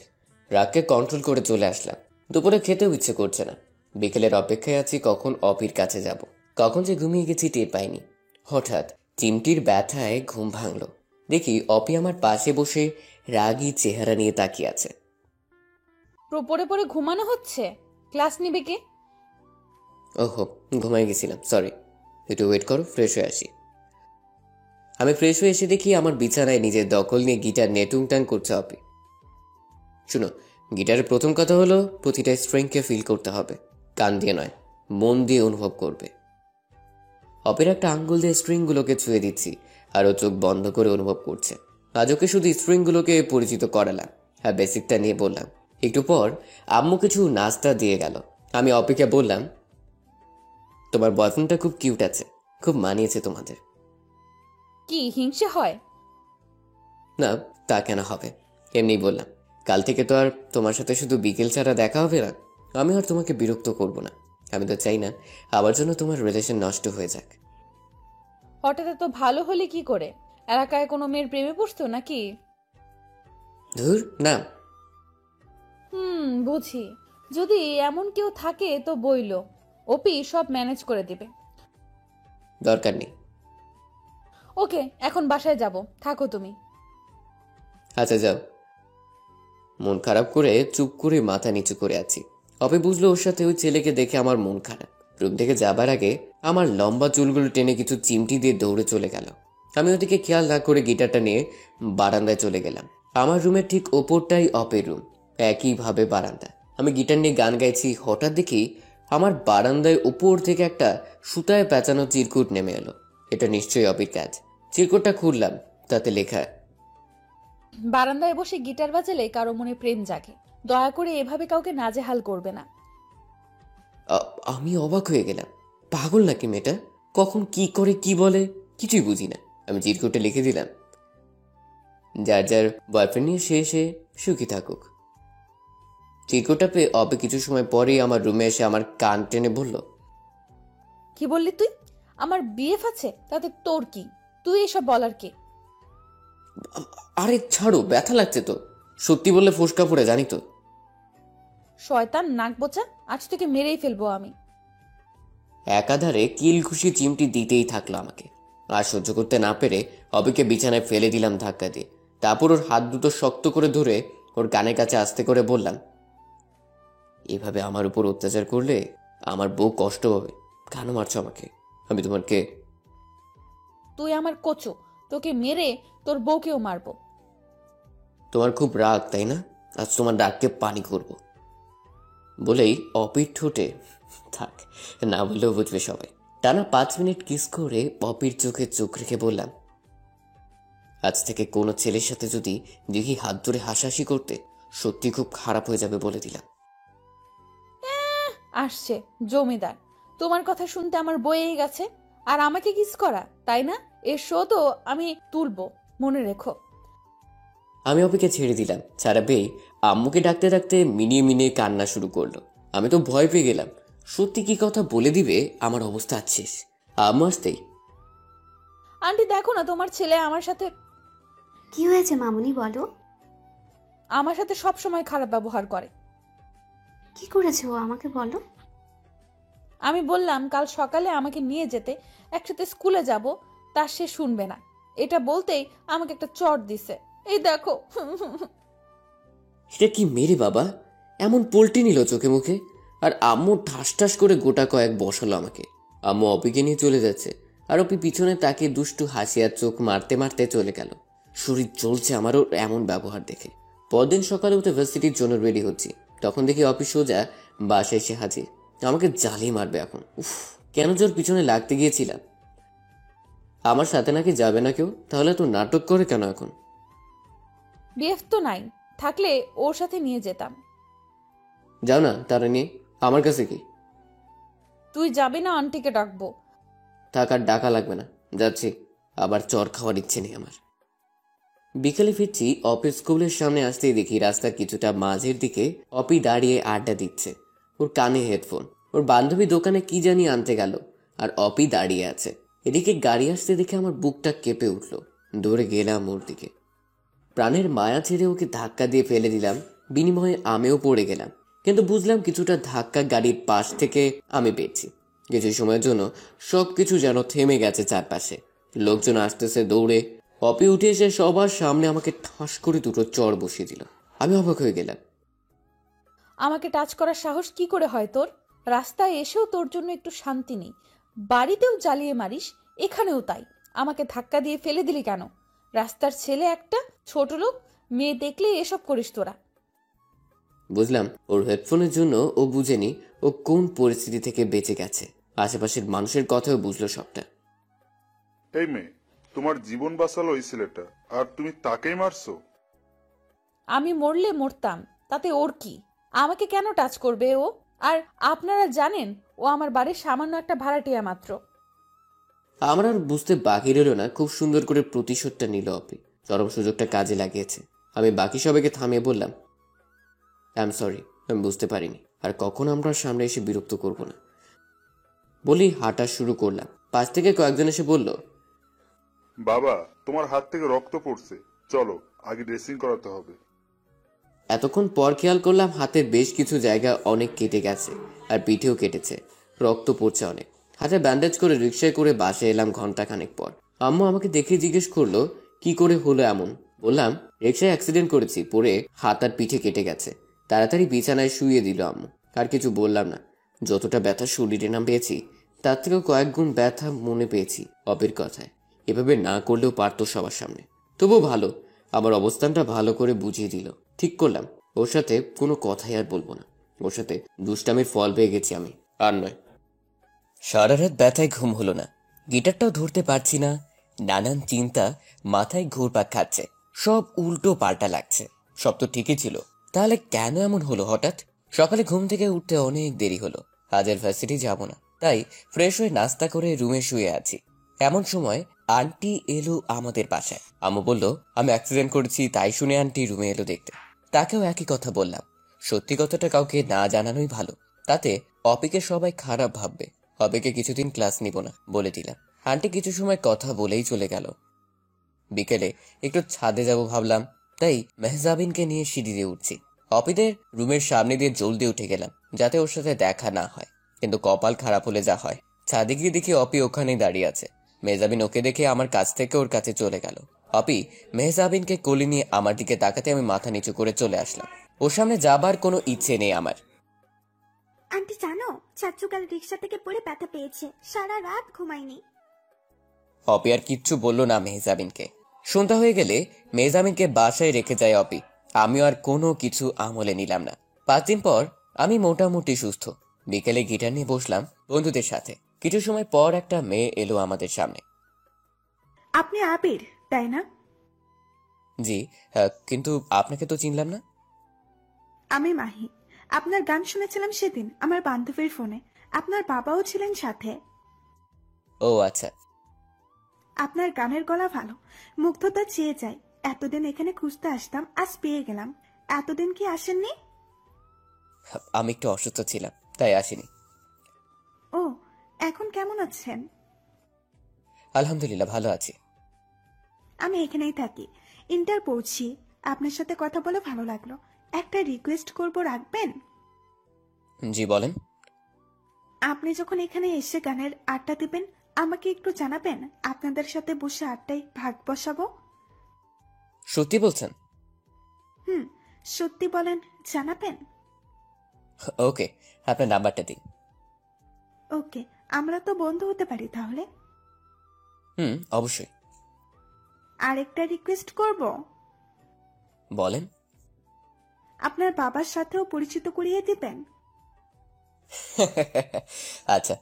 রাগকে কন্ট্রোল করে চলে আসলাম। দুপুরে খেতেও ইচ্ছে করছে না। বিকেলের অপেক্ষায় আছি কখন অপির কাছে যাব। কখন যে ঘুমিয়ে গেছি টের পাইনি। হঠাৎ চিমটির ব্যথায় ঘুম ভাঙলো। দেখি অপি আমার পাশে বসে রাগী চেহারা নিয়ে তাকিয়ে আছে। পড়ে পড়ে ঘুমানো হচ্ছে, ক্লাস নিবে কে? ওহো, ঘুমাই গেছিলাম, সরি। একটু ওয়েট করো, ফ্রেশ হয়ে আসি। আমি ফ্রেশ হয়ে এসে দেখি আমার বিছানায় নিজের দখল নিয়ে গিটার নিয়ে টুংটাং করছে অপি। শুনো, গিটারের প্রথম কথা হলো প্রতিটা স্ট্রিংকে ফিল করতে হবে, কান দিয়ে নয়, মন দিয়ে অনুভব করবে। অপের একটা আঙ্গুল দিয়ে স্ট্রিংগুলোকে ছুঁয়ে দিচ্ছি আর ও চোখ বন্ধ করে অনুভব করছে। আজ ওকে শুধু স্ট্রিংগুলোকে পরিচিত করালাম আর বেসিকটা নিয়ে বললাম। একটু পর আম্মু কিছু নাস্তা দিয়ে গেল। আমি অপিকে বললাম, তোমার বয়ফ্রেন্ডটা খুব কিউট আছে, খুব মানিয়েছে তোমাদের। কি হিংসে হয়? না, তা কেন হবে, এমনি বললাম। কাল থেকে তো আর তোমার সাথে শুধু বিকেল ছাড়া দেখা হবে না। আমি আর তোমাকে বিরক্ত করব না। আমি তো চাই না আমার জন্য তোমার রিলেশন নষ্ট হয়ে যাক। হঠাৎ এত ভালো হলে কি করে? এলাকায় কোনো মেয়ের প্রেমে পড়তো নাকি? ধুর না। বুঝি। যদি এমন কেউ থাকে তো বইলো, ওপি সব ম্যানেজ করে দিবে। দরকার নেই। ওকে, এখন বাসায় যাব, থাকো তুমি। আচ্ছা যাও। মন খারাপ করে চুপ করে মাথা নিচু করে আছি। অপি বুঝলো ওর সাথে ওই ছেলেকে দেখে আমার মন খারাপ। রুম থেকে যাবার আগে আমার লম্বা চুলগুলো টেনে কিছু চিমটি দিয়ে দৌড়ে চলে গেল। আমি ওদিকে খেয়াল না করে গিটারটা নিয়ে বারান্দায় চলে গেলাম। আমার রুমের ঠিক ওপরটাই অপের রুম, একইভাবে বারান্দা। আমি গিটার নিয়ে গান গাইছি, হঠাৎ দেখি আমার বারান্দায় উপর থেকে একটা সুতায় পেঁচানো চিরকুট নেমে এলো। এটা নিশ্চয়ই অপির কাজ। চিরকুটটা খুললাম, তাতে লেখা, বারান্দায় বসে গিটার বাজালে কারো মনে প্রেম জাগে, দয়া করে এভাবে কাউকে নাজেহাল করবে না। আমি অবাক হয়ে গেলাম। পাগল নাকি মেয়েটা? কখন কি করে কি বলে কিছুই বুঝি না। আমি চিরকুটে লিখে দিলাম, যার যার বয়ফ্রেন্ড নিয়ে সে এসে সুখী থাকুক। চিরকুটটা পেয়ে অপে কিছু সময় পরেই আমার রুমে এসে আমার কান টেনে বলল, কি বললি তুই? আমার বিএফ আছে, তাতে তোর কি? তুই এসব বলার কে? আরে ছাড়ো, ব্যথা লাগছে তো। সত্যি বললে ফোসকা পড়ে, জানি তো। শয়তান নাক বোচা, আজ থেকে মেরেই ফেলবো আমি। একাধারে কিল খুশি চিমটি দিতেই থাকলো আমাকে। আর সহ্য করতে না পেরে অবিকে বিছানায় ফেলে দিলাম ধাক্কা দিয়ে। তারপর ওর হাত দুটো শক্ত করে ধরে ওর কানের কাছে আস্তে করে বললাম, এভাবে আমার উপর অত্যাচার করলে আমার বউ কষ্ট পাবে। কেন মারছো আমাকে? আমি তোমার কে? তুই আমার কচু, তোকে মেরে তোর বউকেও মারবো। তোমার খুব রাগ তাই না? আজ তোমার রাগকে পানি করব। বলেই অপির ঠোঁটে, থাক না বললেও বুঝবে সবাই, টানা 5 মিনিট কিস করে অপির চোখে চোখ রেখে বললাম, আজ থেকে কোনো ছেলের সাথে যদি দেখি হাত ধরে হাসাহাসি করতে, সত্যি খুব খারাপ হয়ে যাবে বলে দিলাম। আসছে জমিদার, তোমার কথা শুনতে আমার বয়েই গেছে। আর আমাকে কিস করা, তাই না? এর শো তো আমি তুলবো, মনে রেখো। আমি অপিকে ছেড়ে দিলাম। ছাড়াবেই আম্মুকে ডাকতে ডাকতে মিনিয়ে মিনিয়ে কান্না শুরু করলো। আমি তো ভয় পেয়ে গেলাম, সত্যি কি কথা বলে দিবে আমার অবস্থা আছিস। আম্মু আসতেই, আন্টি দেখো না, তোমার ছেলে আমার সাথে কি হয়েছে মামুনি, বলো। সব সময় খারাপ ব্যবহার করে। কি করেছে ও, আমাকে বলো। আমি বললাম কাল সকালে আমাকে নিয়ে যেতে, একসাথে স্কুলে যাব, তা সে শুনবে না। এটা বলতেই আমাকে একটা চট দিছে, এই দেখো। এটা কি মেরে বাবা? এমন পল্টি নিল চোখে মুখে। আর আম্মু ঠাস ঠাস করে গোটা কয়েক বসালো আমাকে। আম্মু অপিকে নিয়ে চলে যাচ্ছে, আর অপি পিছনে তাকে দুষ্টু হাসিয়ার চোখ মারতে মারতে চলে গেল। শরীর জ্বলছে আমারও এমন ব্যবহার দেখে। পরদিন সকালে উঠে ভার্সিটির জন্য রেডি হচ্ছি, তখন দেখি অপি সোজা বাসায় এসে হাজির। আমাকে জ্বালিয়ে মারবে এখন। উফ, কেন জোর পিছনে লাগতে গিয়েছিলাম। আমার সাথে নাকি যাবে না কেউ, তাহলে তো নাটক করে কেন এখন? বিএফ তো নাই, থাকলে ওর সাথে নিয়ে যেতাম। যাও না তারা নিয়ে, আমার কাছে কি? তুই যাবি না আন্টিকে ডাকবো? থাকার ডাকা লাগবে না, যাচ্ছি। আবার চর খাওয়ার ইচ্ছে নেই আমার। বিকেলে ফিরছি, অফিস স্কুলের সামনে আসতেই দেখি রাস্তার কিছুটা মাঝের দিকে অপি দাঁড়িয়ে আড্ডা দিচ্ছে। ওর কানে হেডফোন। ওর বান্ধবী দোকানে কি জানি আনতে গেল, আর অপি দাঁড়িয়ে আছে। এদিকে গাড়ি আসতে দেখে আমার বুকটা কেঁপে উঠল। দৌড়ে গেলাম ওর দিকে। প্রাণের মায়া ছেড়ে ওকে ধাক্কা দিয়ে ফেলে দিলাম, বিনিময়ে আমিও পড়ে গেলাম। কিন্তু বুঝলাম কিছুটা ধাক্কা গাড়ির পাশ থেকে আমি পেয়েছি। কিছু সময়ের জন্য সবকিছু যেন থেমে গেছে চারপাশে। লোকজন আসতেছে দৌড়ে। অপি উঠে এসে সবার সামনে আমাকে ঠাস করে দুটো চড় বসিয়ে দিল। আমি অবাক হয়ে গেলাম। আমাকে টাচ করার সাহস কি করে হয় তোর? রাস্তায় এসেও তোর জন্য একটু শান্তি নেই, বাড়িতেও জ্বালিয়ে মারিস, এখানেও তাই। আমাকে ধাক্কা দিয়ে ফেলে দিলি কেন? রাস্তার ছেলে একটা, ছোট লোক, মেয়ে দেখলে এসব করিস তোরা। বুঝলাম ওর হেডফোনের জন্য ও বুঝেনি ও কোন পরিস্থিতি থেকে বেঁচে গেছে। আশেপাশের মানুষের কথাও বুঝলো সবটা। এই মেয়ে, তোমার জীবন বাঁচালো এই ছেলেটা, আর তুমি তাকেই মারছো? আমি মরলে মরতাম, তাতে ওর কি? আমাকে কেন টাচ করবে ও? আর আপনারা জানেন ও আমার বাড়ির সামান্য একটা ভাড়াটিয়া মাত্র। আমার আর বুঝতে বাকি রইল না, খুব সুন্দর করে প্রতিশোধটা নিল অপি। চরম সুযোগটা কাজে লাগিয়েছে। আমি বাকি সবাইকে থামিয়ে বললাম, আই এম সরি, আমি বুঝতে পারিনি, আর কখনো আমরা সামনে এসে বিরক্ত করব না বলি হাঁটা শুরু করলাম। পাশ থেকে কয়েকজন এসে বলল, বাবা, তোমার হাত থেকে রক্ত পড়ছে, চলো আগে ড্রেসিং করাতে হবে। এতক্ষণ পর খেয়াল করলাম হাতের বেশ কিছু জায়গা অনেক কেটে গেছে, আর পিঠেও কেটেছে, রক্ত পড়ছে অনেক। হাতে ব্যান্ডেজ করে রিক্সায় করে বাসে এলাম ঘন্টাখানেক পর। আম্মু আমাকে দেখে জিজ্ঞেস করলো কি করে হলো এমন। বললাম রিক্সায় অ্যাক্সিডেন্ট করেছি, পরে হাত আর পিঠে কেটে গেছে। তাড়াতাড়ি বিছানায় শুইয়ে দিল আম্মু। আর কিছু বললাম না। যতটা ব্যথা শরীরে নাম পেয়েছি, তার থেকেও কয়েক গুণ ব্যথা মনে পেয়েছি অপের কথায়। এভাবে না করলেও পারতো সবার সামনে। তবুও ভালো, আমার অবস্থানটা ভালো করে বুঝিয়ে দিল। ঠিক করলাম ওর সাথে কোনো কথাই আর বলবো না। ওর সাথে দুষ্টামির ফল পেয়ে গেছি আমি, আর নয়। সারা রাত ব্যথায় ঘুম হলো না, গিটারটাও ধরতে পারছি না। নানান চিন্তা মাথায় ঘুরপাক খাচ্ছে, সব উল্টো পাল্টা লাগছে। সব তো ঠিকই ছিল, তাহলে কেন এমন হলো হঠাৎ? সকালে ঘুম থেকে উঠতে অনেক দেরি হলো। আজ আর ভার্সিটি যাব না, তাই ফ্রেশ হয়ে নাস্তা করে রুমে শুয়ে আছি। এমন সময় আন্টি এলো আমাদের বাসায়। আম্মু বলল আমি অ্যাক্সিডেন্ট করেছি, তাই শুনে আন্টি রুমে এলো দেখতে। তাকেও একই কথা বললাম। সত্যি কথাটা কাউকে না জানানোই ভালো, তাতে অপিকে সবাই খারাপ ভাববে। অপিকে কিছুদিন ক্লাস নিব না বলে দিলাম। আন্টি কিছু সময় কথা বলেই চলে গেল। বিকেলে একটু ছাদে যাব ভাবলাম, তাই মেহজাবিনকে নিয়ে সিঁড়ি দিয়ে উঠছি। অপিদের রুমের সামনে দিয়ে জলদি উঠে গেলাম, যাতে ওর সাথে দেখা না হয়। কিন্তু কপাল খারাপ হলে যা হয়। ছাদে গিয়ে দেখি অপি ওখানেই দাঁড়িয়ে আছে। মেহজাবিন ওকে দেখে আমার কাছ থেকে ওর কাছে চলে গেল। অপি মেহজাবিনকে কোলে নিয়ে আমার দিকে তাকাতে আমি মাথা নিচু করে চলে আসলাম। ওর সামনে যাবার কোনো ইচ্ছে নেই আমার। আন্টি জানো, চাচু কাল রিক্সা থেকে পড়ে ব্যথা পেয়েছে, সারা রাত ঘুমায়নি। অপি আর কিচ্ছু বলল না মেহজাবিনকে। সন্ধ্যা হয়ে গেলে মেহজাবিনকে বাসায় রেখে যায় অপি। আমিও আর কোনো কিছু আমলে নিলাম না। 5 দিন পর আমি মোটামুটি সুস্থ। বিকেলে গিটার নিয়ে বসলাম বন্ধুদের সাথে। কিছু সময় পর একটা মেয়ে এলো আমাদের সামনে। আপনি আবির, তাই না? জি, কিন্তু আপনাকে তো চিনলাম না। আমি মাহি। আপনার গান শুনেছিলাম সেদিন আমার বান্ধবীর ফোনে। আপনার বাবাও ছিলেন সাথে। ও আচ্ছা। আপনার গানের গলা ভালো, মুগ্ধতা চেয়ে যায়। এতদিন এখানে খুঁজতে আসতাম, আজ পেয়ে গেলাম। এতদিন কি আসেননি? আমি একটু অসুস্থ ছিলাম, তাই আসিনি। ও, এখন কেমন আছেন? আলহামদুলিল্লাহ ভালো আছি। আমি এখানেই থাকি, ইন্টার পড়ছি। আপনার সাথে কথা বলে ভালো লাগলো। একটা রিকোয়েস্ট করব, রাখবেন? জি বলেন। আপনি যখন এখানে এসে গানের আড্ডা দিবেন, আমাকে একটু জানাবেন। আপনাদের সাথে বসে আড্ডায় ভাগ বসাবো। সত্যি বলছেন? সত্যি বলেন, জানাবেন? ওকে, আপনার নাম্বারটা দিন। ওকে, আমরা তো বন্ধু হতে পারি তাহলে। অবশ্যই। আরেকটা রিকোয়েস্ট করব। বলেন। আপনার বাবার সাথেও পরিচিত করিয়ে দিবেন। আচ্ছা,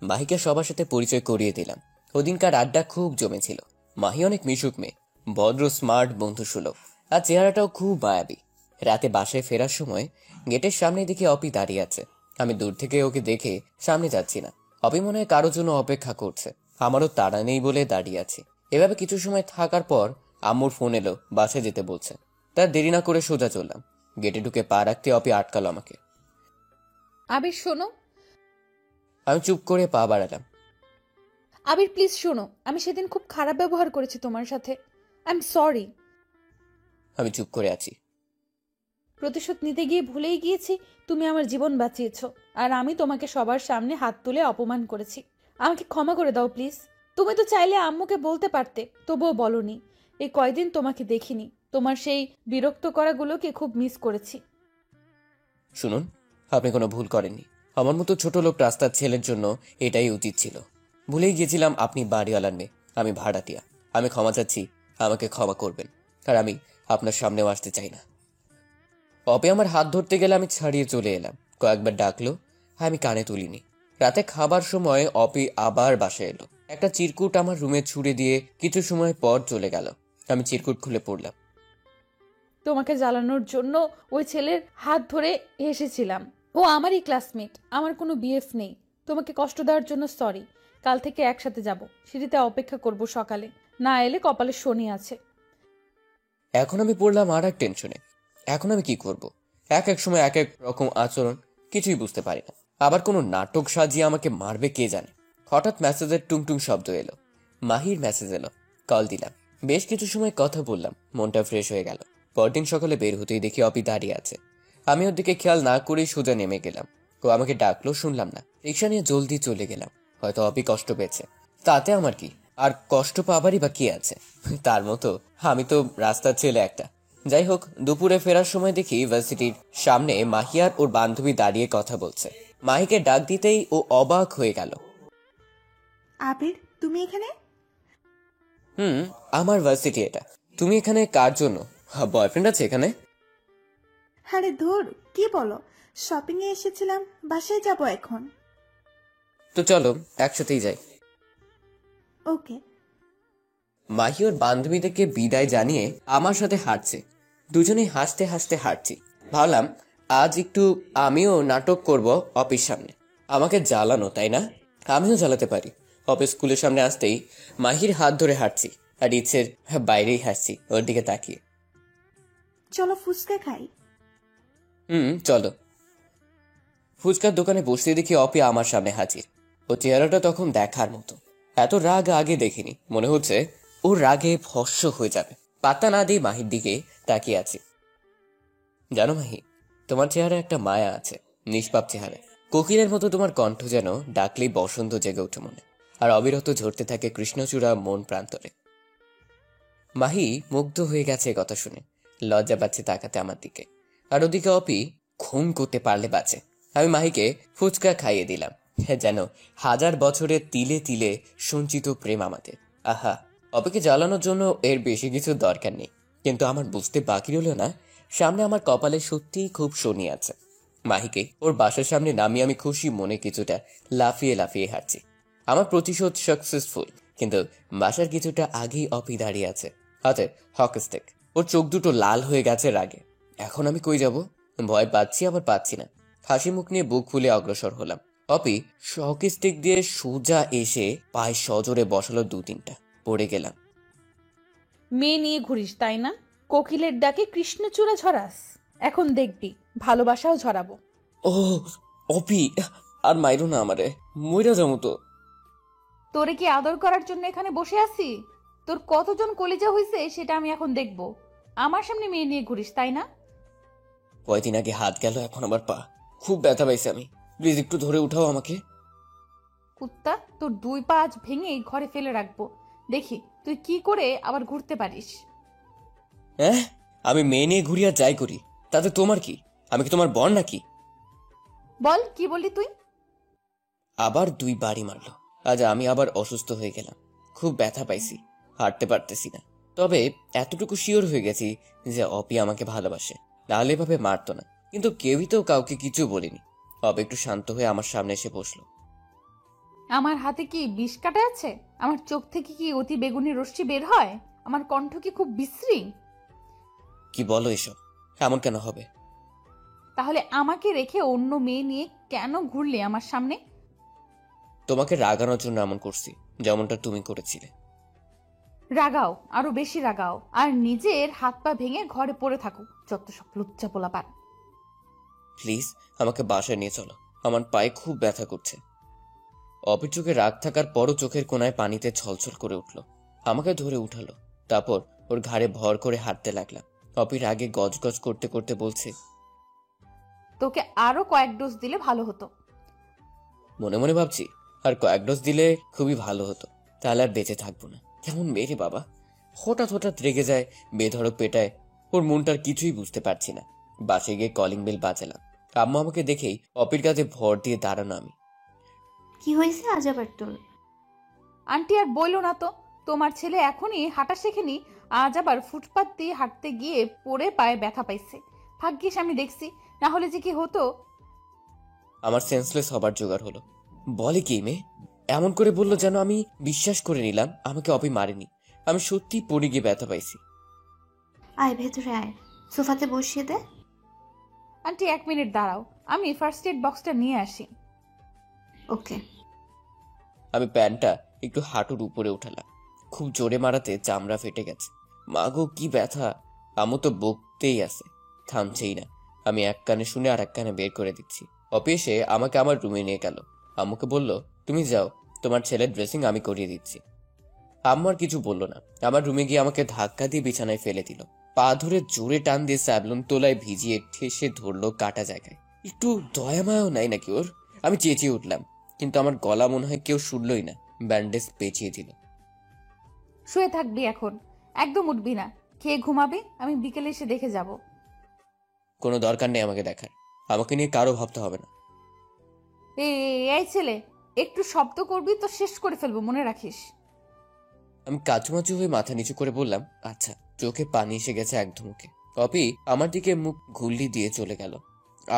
মাহিকে সবার সাথে পরিচয় করিয়ে দিলাম। ওদিনকার আড্ডা খুব জমেছিল। মাহি অনেক মিশুক মেয়ে, ভদ্র, স্মার্ট, বন্ধুসুলভ, আর চেহারাটাও খুব মায়াবী। রাতে বাসায় ফেরার সময় গেটের সামনে দেখি অপি দাঁড়িয়ে আছে। আমি দূর থেকে ওকে দেখে সামনে যাচ্ছি না। অপি মনে হয় কারোর জন্য অপেক্ষা করছে। আমারও তাড়া নেই বলে দাঁড়িয়ে আছি। এভাবে কিছু সময় থাকার পর আম্মুর ফোন এলো, বাসায় যেতে বলছে। তার দেরি না করে সোজা চললাম। গেটে ঢুকে পা রাখতে অপি আটকালো আমাকে। আবির শোনো। আমি চুপ করে পা বাড়ালাম। আবির প্লিজ শোনো, আমি সেদিন খুব খারাপ ব্যবহার করেছি তোমার সাথে। I am sorry. আমি চুপ করে আছি। প্রতিশোধ নিতে গিয়ে ভুলেই গিয়েছি তুমি আমার জীবন বাঁচিয়েছো, আর আমি তোমাকে সবার সামনে হাত তুলে অপমান করেছি। আমাকে ক্ষমা করে দাও প্লিজ। তুমি তো চাইলে আম্মুকে বলতে পারতে, তবুও বলনি। এই কয়দিন তোমাকে দেখিনি, তোমার সেই বিরক্ত করাগুলোকে খুব মিস করেছি। শুনুন, আপনি কোনো ভুল করেননি। আমার মতো ছোট লোক রাস্তার ছেলের জন্য এটাই উচিত ছিল। ভুলেই গিয়েছিলাম আপনি বাড়িওয়ালার মেয়ে, আমি ভাড়াটিয়া। আমি ক্ষমা চাচ্ছি, আমাকে ক্ষমা করবেন। আর আমি আপনার সামনেও আসতে চাই না। অপে আমার হাত ধরতে গেলে আমি ছাড়িয়ে চলে এলাম। কয়েকবার ডাকলো, আমি কানে তুলিনি। রাতে খাবার সময় অপি আবার বাসায় এলো। একটা চিরকুট আমার রুমে ছুড়ে দিয়ে কিছু সময় পর চলে গেল। আমি চিরকুট খুলে পড়লাম। তোমাকে জ্বালানোর জন্য ওই ছেলের হাত ধরে এসেছিলাম। ও আমারই ক্লাসমেট, আমার কোনো বিএফ নেই। তোমাকে কষ্ট দেওয়ার জন্য সরি। কাল থেকে একসাথে যাব, সিঁড়িতে অপেক্ষা করব সকালে। না এলে কপালে শনি আছে। এখন আমি পড়লাম আর এক টেনশনে। এখন আমি কি করব? এক এক সময় এক এক রকম আচরণ, কিছুই বুঝতে পারি না। আবার কোনো নাটক সাজিয়ে আমাকে মারবে কে জানে। হঠাৎ মেসেজের টুংটুং শব্দ এলো। মাহির মেসেজ এলো। কল দিলাম। বেশ কিছু সময় কথা বললাম, মনটা ফ্রেশ হয়ে গেল। পরদিন সকালে বের হতেই দেখি অপি দাঁড়িয়ে আছে। আমি ওর দিকে খেয়াল না করেই সোজা নেমে গেলাম। ও আমাকে ডাকলো, শুনলাম না। রিক্সা নিয়ে জলদি চলে গেলাম। হয়তো অপি কষ্ট পেয়েছে, তাতে আমার কি? আর কষ্ট পাবারই বা কি আছে? তার মতো আমি তো রাস্তার ছেলে একটা। যাই হোক, দুপুরে ফেরার সময় দেখি ইউনিভার্সিটির সামনে মাহি আর ওর বান্ধবী দাঁড়িয়ে কথা বলছে। মাহিকে ডাক দিতেই ও অবাক হয়ে গেল। আবির, তুমি এখানে? আমার ভার্সিটি এটা। তুমি এখানে কার জন্য? বয়ফ্রেন্ড আছে এখানে? আরে ধুর, কি বলো? শপিং এ এসেছিলাম, বাসায় যাব এখন। তো চলো একসাথেই যাই। ওকে। মাহি ওর বান্ধবীদেরকে বিদায় জানিয়ে আমার সাথে হাঁটছে। দুজনেই হাসতে হাসতে হাঁটছি। ভাবলাম আজ একটু আমিও নাটক করব অফিস সামনে। আমাকে জ্বালানো, তাই না? আমিও জ্বালাতে পারি। অফিস স্কুলের সামনে আসতেই মাহির হাত ধরে হাঁটছি, আর ইচ্ছের বাইরেই হাসছি ওর দিকে তাকিয়ে। চলো ফুচকা খাই। চলো। ফুচকার দোকানে বসতে দেখি অপি আমার সামনে হাজির। ও চেহারাটা তখন দেখার মতো। এত রাগ আগে দেখিনি। মনে হচ্ছে ওর রাগে ভস্ম হয়ে যাবে। পাত্তা না দিয়ে মাহির দিকে তাকিয়ে আছি। জানো মাহি, তোমার চেহারা একটা মায়া আছে, নিষ্পাপ চেহারা। কোকিলের মতো তোমার কণ্ঠ যেন ডাকলেই বসন্ত জেগে ওঠে মনে, আর অবিরত ঝরতে থাকে কৃষ্ণচূড়া মন প্রান্তরে। মাহি মুগ্ধ হয়ে গেছে কথা শুনে। লজ্জা পাচ্ছে তাকাতে আমার দিকে। আর ওদিকে অপি খুন করতে পারলে বাঁচে। আমি মাহিকে ফুচকা খাইয়ে দিলাম, যেন হাজার বছরের তিলে তিলে সঞ্চিত প্রেম আমাদের। আহা, অপিকে জ্বালানোর জন্য এর বেশি কিছু দরকার নেই। কিন্তু আমার বুঝতে বাকি রইল না, সামনে আমার কপালে সত্যিই খুব শনি আছে। মাহিকে ওর বাসার সামনে নামিয়ে আমি খুশি মনে কিছুটা লাফিয়ে লাফিয়ে হাঁটছি। আমার প্রতিশোধ সাকসেসফুল, কিন্তু বাসার কিছুটা আগেই অপি দাঁড়িয়ে আছে, হাতে হকি স্টিক। ওর চোখ দুটো লাল হয়ে গেছে রাগে। এখন আমি কই যাব? ভয় পাচ্ছি আবার পাচ্ছি না। হাসি মুখ নিয়ে বুক ফুলে অগ্রসর হলাম। অপি হকি স্টিক দিয়ে সোজা এসে পায়ে সজোরে বসালো 2-3টা। পড়ে গেলাম। মেয়ে নিয়ে ঘুরিস তাই না? কোকিলের ডাকে কৃষ্ণচূড়া ঝরাস। এখন দেখবি ভালোবাসাও ঝরাবো। ও অপি, আর মাইরো না আমারে, মইরা যাবো তো। তোরে কি আদর করার জন্য এখানে বসে আছি? তোর কতজন কলিজা হইছে সেটা আমি এখন দেখব। আমার সামনে মেয়ে নিয়ে ঘুরিস তাই না? কয়দিন আগে হাত গেল, এখন আবার পা। খুব ব্যথা পাইছি আমি। প্লিজ একটু ধরে উঠাও আমাকে। কুত্তা, তোর 2 পা আজ ভেঙে ঘরে ফেলে রাখবো। দেখি তুই কি করে আবার ঘুরতে পারিস। হ্যাঁ, আমি মেয়ে নিয়ে ঘুরি আর যাই করি, তাতে তোমার কি? আমি কি তোমার বর নাকি? বল, কি বললি তুই? আবার 2 বাড়ি মারলো। আজ আমি আবার অসুস্থ হয়ে গেলাম। খুব ব্যথা পাইছি, হাঁটতে পারতেছি না। তবে এতটুকু শিওর হয়ে গেছি যে অপি আমাকে ভালোবাসে, নাহলে এভাবে মারতো না। কিন্তু কেউই তো কাউকে কিছু বলিনি। অপি একটু শান্ত হয়ে আমার সামনে এসে বসলো। আমার হাতে কি বিষ কাটা আছে? আমার চোখ থেকে কি অতি বেগুনি রশ্মি বের হয়? আমার কণ্ঠ কি খুব বিশ্রী? কি বলো এসব? এমন কেন হবে? তাহলে আমাকে রেখে অন্য মেয়ে নিয়ে কেন ঘুরলে আমার সামনে? তোমাকে রাগানোর জন্য এমন করছি, যেমনটা তুমি করেছিলে। রাগাও, আরো বেশি রাগাও, আর নিজের হাত পা ভেঙে ঘরে পড়ে থাকো, যত সব লুচ্চা পোলাপান। প্লিজ আমাকে বাসায় নিয়ে চলো, আমার পায়ে খুব ব্যথা করছে। অপির চোখে রাগ থাকার পরও চোখের কোনায় পানিতে ছলছল করে উঠল। আমাকে ধরে উঠালো, তারপর ওর ঘাড়ে ভর করে হাঁটতে লাগলাম। অপির আগে গজগজ করতে করতে বলছে, তোকে আরো কয়েক ডোজ দিলে ভালো হতো। মনে মনে ভাবছি আর কয়েক ডোজ দিলে খুবই ভালো হতো, তাহলে আর বেঁচে থাকবো না। কেমন মেরে বাবা, হঠাৎ হঠাৎ রেগে যায়, বেধড়ক পেটায়। ওর মনটার কিছুই বুঝতে পারছি না। বাসে গিয়ে কলিং বেল বাজালাম। আম্মা আমাকে দেখেই অপির কাছে ভর দিয়ে দাঁড়ানো। আমি, কি হয়েছে আজ আবার তোর? আন্টি আর বইলো না তো, তোমার ছেলে এখনই হাঁটা শেখেনি, আজ আবার ফুটপাত দিয়ে হাঁটতে গিয়ে পড়ে পায়ে ব্যথা পাইছে। ভাগ্যিস আমি দেখছি, না হলে যে কি হতো। আমার সেন্সলেস হবার জোগাড় হলো। বলে কি মেয়ে? এমন করে বললো যেন আমি বিশ্বাস করে নিলাম আমাকে অপি মারেনি। আমি সত্যি পড়ে গিয়ে ব্যথা পাইছি। আয় ভেতরে আয়, সোফাতে বসিয়ে দে। আন্টি 1 মিনিট দাঁড়াও, আমি ফার্স্ট এড বক্সটা নিয়ে আসি। ওকে। আমি প্যান্টটা একটু হাঁটুর উপরে উঠালাম। খুব জোরে মারাতে চামড়া ফেটে গেছে। মাগো কি ব্যথা! আমু তো বকতেই আছে, থামছেই না। আমি এক কানে শুনে আর এক কানে বের করে দিচ্ছি। অপি এসে আমাকে আমার রুমে নিয়ে গেল। আম্মুকে বলল, তুমি যাও, তোমার ছেলের ড্রেসিং আমি করিয়ে দিচ্ছি। আম্মু আর কিছু বলল না। আমার রুমে গিয়ে আমাকে ধাক্কা দিয়ে বিছানায় ফেলে দিল। পা ধরে জোরে টান দিয়ে স্যাবলুন তোলায় ভিজিয়ে ঠেসে ধরলো কাটা জায়গায়। একটু দয়া মায়াও নাই নাকি ওর? আমি চেঁচিয়ে উঠলাম, কিন্তু আমার গলা মনে হয় কেউ শুনলই না। ব্যান্ডেজ পেঁচিয়ে দিল। শুয়ে থাকবি এখন, একদম উঠবি না। খেয়ে ঘুমাবি, আমি বিকেলে এসে দেখে যাব। কোনো দরকার নেই আমাকে দেখার, আমাকে নিয়ে কারো ভাবতে হবে না। এই ছেলে, একটু শব্দ করবি তো শেষ করে ফেলবো, মনে রাখিস। আমি কাচুমাচু হয়ে মাথা নিচু করে বললাম, আচ্ছা। চোখে পানি এসে গেছে এক ধুমুকে। অপি আমার দিকে মুখ ঘুল্লি দিয়ে চলে গেল।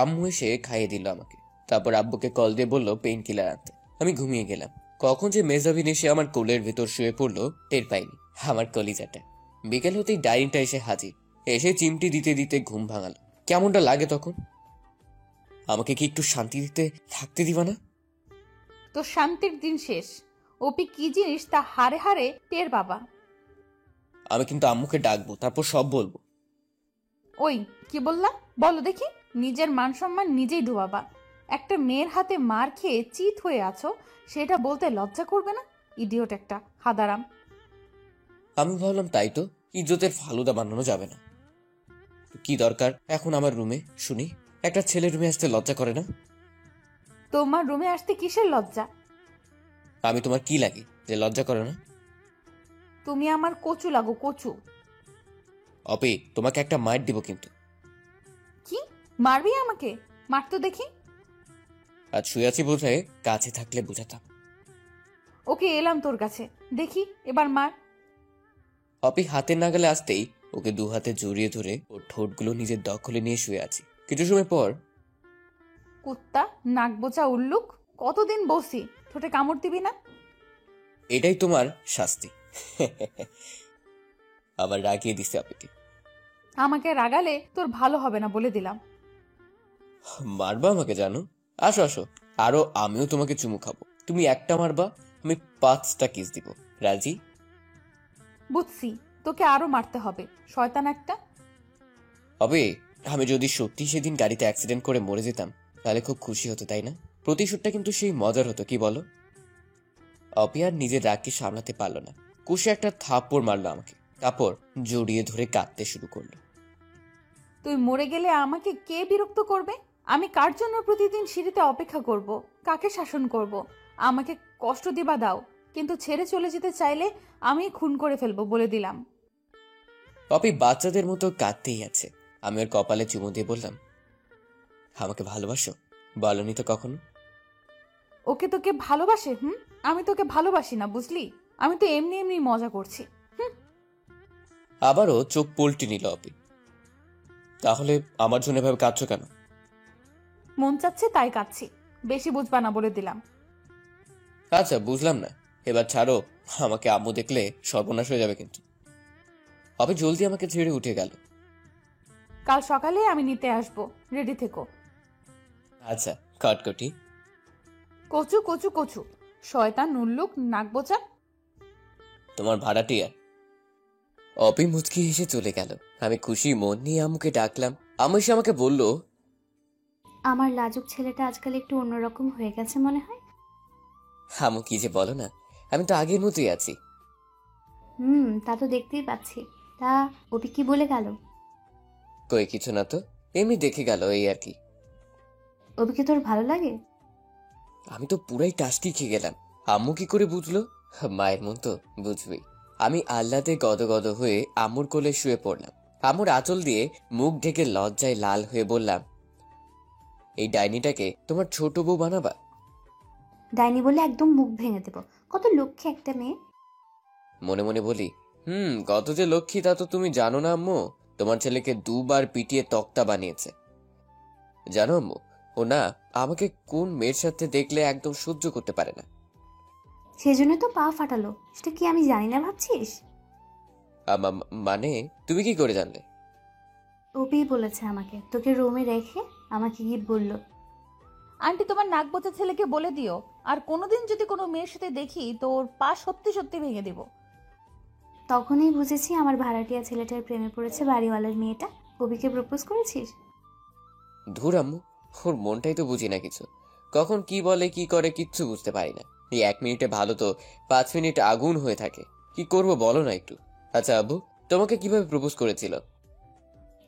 আম্মু এসে খাইয়ে দিল আমাকে। তারপর আব্বুকে কল দিয়ে বললো পেইন কিলার আনতে। আমি ঘুমিয়ে গেলাম। কখন যে মেজাবিন এসে আমার কোলের ভেতর শুয়ে পড়লো টের পাইনি। আমার কলিজাটা। বিকেল হতেই ডাইনিংটা এসে হাজির। এসে চিমটি দিতে দিতে ঘুম ভাঙালো। কেমনটা লাগে তখন? আমাকে কি একটু শান্তি দিতে থাকতে দিবা না? তো শান্তির দিন শেষ। ওপি কি জিনিস তা হারে হারে টের বাবা। আমি কিন্তু আম্মুকে ডাকবো, তারপর সব বলবো। ওই কি বললা, বলো দেখি। নিজের মান সম্মান নিজেই ডুবাবা। একটা মেয়ের হাতে মার খেয়ে চিত হয়ে আছো, সেটা বলতে লজ্জা করবে না? ইডিয়ট একটা, হাদারাম। আমি ভাবলাম তাই তো, ইজ্জতের ফালুদা বানানো যাবে না। কি দরকার এখন আমার রুমে শুনি? একটা ছেলে রুমে আসতে লজ্জা করে না? তোমার রুমে আসতে কিসের লজ্জা? আমি তোমার কি লাগে যে লজ্জা করে না? তুমি আমার কচু লাগো, কচু। অপি তোমাকে একটা মাইট দিব কিন্তু। কি মারবি আমাকে? মার তো দেখি। আজ শুয়ে আছি বোঝে, কাছে থাকলে বুঝাতাম। ওকে এলাম তোর কাছে, দেখি এবার মার। অপি হাতের নাগালে আসতেই ওকে দু হাতে জড়িয়ে ধরে ওর ঠোঁটগুলো নিজের দখলে নিয়ে শুয়ে আছি। কিছু সময় পর, কুত্তা, নাক বোচা উল্লুক, কতদিন বসি, ঠোঁটে কামড় দিবি না? এটাই তোমার শাস্তি। আবার রাগিয়ে দিছে অপিকে। আমাকে রাগালে তোর ভালো হবে না বলে দিলাম। মারবা আমাকে জানো? আসো আসো, আরো আমিও তোমাকে চুমু খাবো। তুমি একটা মারবা, আমি 5টা কিস দিব। রাজি? বুঝছি, তোকে আরো মারতে হবে, শয়তান একটা। হবে। আমি যদি সত্যি সেদিন গাড়িতে অ্যাক্সিডেন্ট করে মরে যেতাম তাহলে খুব খুশি হতো, তাই না? প্রতিশোধটা কিন্তু সেই মজার হতো, কি বলো? অপি আর নিজের রাগকে সামলাতে পারলো না। কুশে একটা থাপ্পড় মারলো আমাকে, তারপর জড়িয়ে ধরে কাঁদতে শুরু করলো। তুই মরে গেলে আমাকে কে বিরক্ত করবে? আমি কার জন্য প্রতিদিন সিঁড়িতে অপেক্ষা করব? কাকে শাসন করব? আমাকে কষ্ট দিবা দাও, কিন্তু ছেড়ে চলে যেতে চাইলে আমি খুন করে ফেলবো, বলে দিলাম। অপি বাচ্চাদের মতো কাঁদতেই আছে। আমি ওর কপালে চুমু দিয়ে বললাম, আমাকে ভালোবাসো? বলনি তো কখনো। ওকে তোকে ভালোবাসে? আমি তোকে ভালোবাসি না, বুঝলি? আমি তো এমনি এমনি মজা করছি। আবারও চোখ পল্টি নিল অপি। তাহলে আমার জন্য এভাবে কাঁদছো কেন? মন চাচ্ছে তাই কাচ্ছি, বেশি বুঝবা না বলে দিলাম। আচ্ছা বুঝলাম না, এবার ছাড়ো। আমাকে আম্মু দেখলে সর্বনাশ হয়ে যাবে কিন্তু। অপি জলদি আমাকে ছেড়ে উঠে গেল। কাল সকালে আমি নিতে আসবো, রেডি থেকো। আচ্ছা কটকটি। কচু কচু কচু, শয়তান নুল্লুক নাকবোচা। তোমার ভাড়াটিয়া। অপি মুচকি হেসে চলে গেল। আমি খুশি মন নিয়ে আম্মুকে ডাকলাম। আম্মু এসে আমাকে বলল, আমার লাজুক ছেলেটা আজকাল একটু অন্যরকম হয়ে গেছে মনে হয়। আম্মু কি যে বলো না, আমি তো আগের মতোই আছি। তা তো দেখতেই পাচ্ছি। তা ওপি কি বলে গেল? কই কিছু না তো, এমনি দেখে গেল এই আর কি। ওপিকে তোর ভালো লাগে? আমি তো পুরাই টাস্কি খেয়ে গেলাম। আম্মু কি করে বুঝলো? মায়ের মন তো বুঝবেই। আমি আহ্লাদে গদগদ হয়ে আম্মুর কোলে শুয়ে পড়লাম। আম্মুর আঁচল দিয়ে মুখ ঢেকে লজ্জায় লাল হয়ে বললাম, এই ডাইনিটাকে তোমার ছোট বউ বানাবা? ডাইনি বলে একদম মুখ ভেঙে দেব। কত লক্ষ্যে একটা মেয়ে। মনে মনে বলি, কত যে লক্ষ্মী তা তো তুমি জানো না আম্মু। তোমার ছেলেকে 2 বার পিটিয়ে তক্তা বানিয়েছে। জানো আম্মু, ও না আমাকে কোন মেয়ের সাথে দেখলে একদম সহ্য করতে পারে না। সেজন্য তো পা ফাটালো। সেটা কি আমি জানি না ভাবছিস? মানে তুমি কি করে জানলে? ওপি বলেছে আমাকে, তোকে রুমে রেখে আমাকে গিয়ে বলল। আন্টি তোমার নাকবোচা ছেলেকে বলে দিও, আর কোনোদিন যদি কোনো মেয়ের সাথে দেখি তো ওর পা সত্যি সত্যি ভেঙে দিব। তখনই বুঝেছি আমার ভাড়াটিয়া ছেলেটার প্রেমে পড়েছে বাড়িওয়ালার মেয়েটা। ওপিকে প্রপোজ করেছিস? ধুর আম্মু, ওর মনটাই তো বুঝি না কিছু। কখন কি বলে কি করে কিচ্ছু বুঝতে পারি না। এই 1 মিনিটে ভালো তো 5 মিনিট আগুন হয়ে থাকে। কি করব বলো না একটু। আচ্ছা আব্বু, তোমাকে কিভাবে প্রপোজ করেছিল?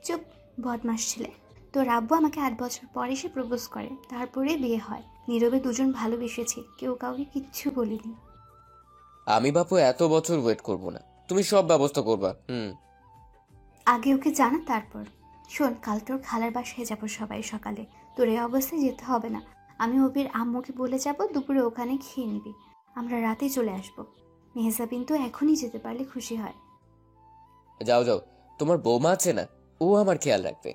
চুপ, বদমাস ছেলে। তোর আব্বু আমাকে 8 বছর পরে সে প্রপোজ করে, তারপরে বিয়ে হয়। নীরবে দুজন ভালোবেসেছি, কেউ কাউকে কিচ্ছু বলিনি। আমি বাপু এত বছর ওয়েট করব না, তুমি সব ব্যবস্থা করবা। আগে ওকে জানা তারপর। শোন, কাল তোর খালার বাসায় যাবো সবাই সকালে। তোর এই অবস্থায় যেতে হবে না। আমি ওপির আম্মুকে বলে যাব, দুপুরে ওখানে খেয়ে নিবি। আমরা রাতে চলে আসবো। মেহজাবিন তো এখনই যেতে পারলে খুশি হয়। যাও যাও, তোমার বৌমা আছে না, ও আমার খেয়াল রাখবে।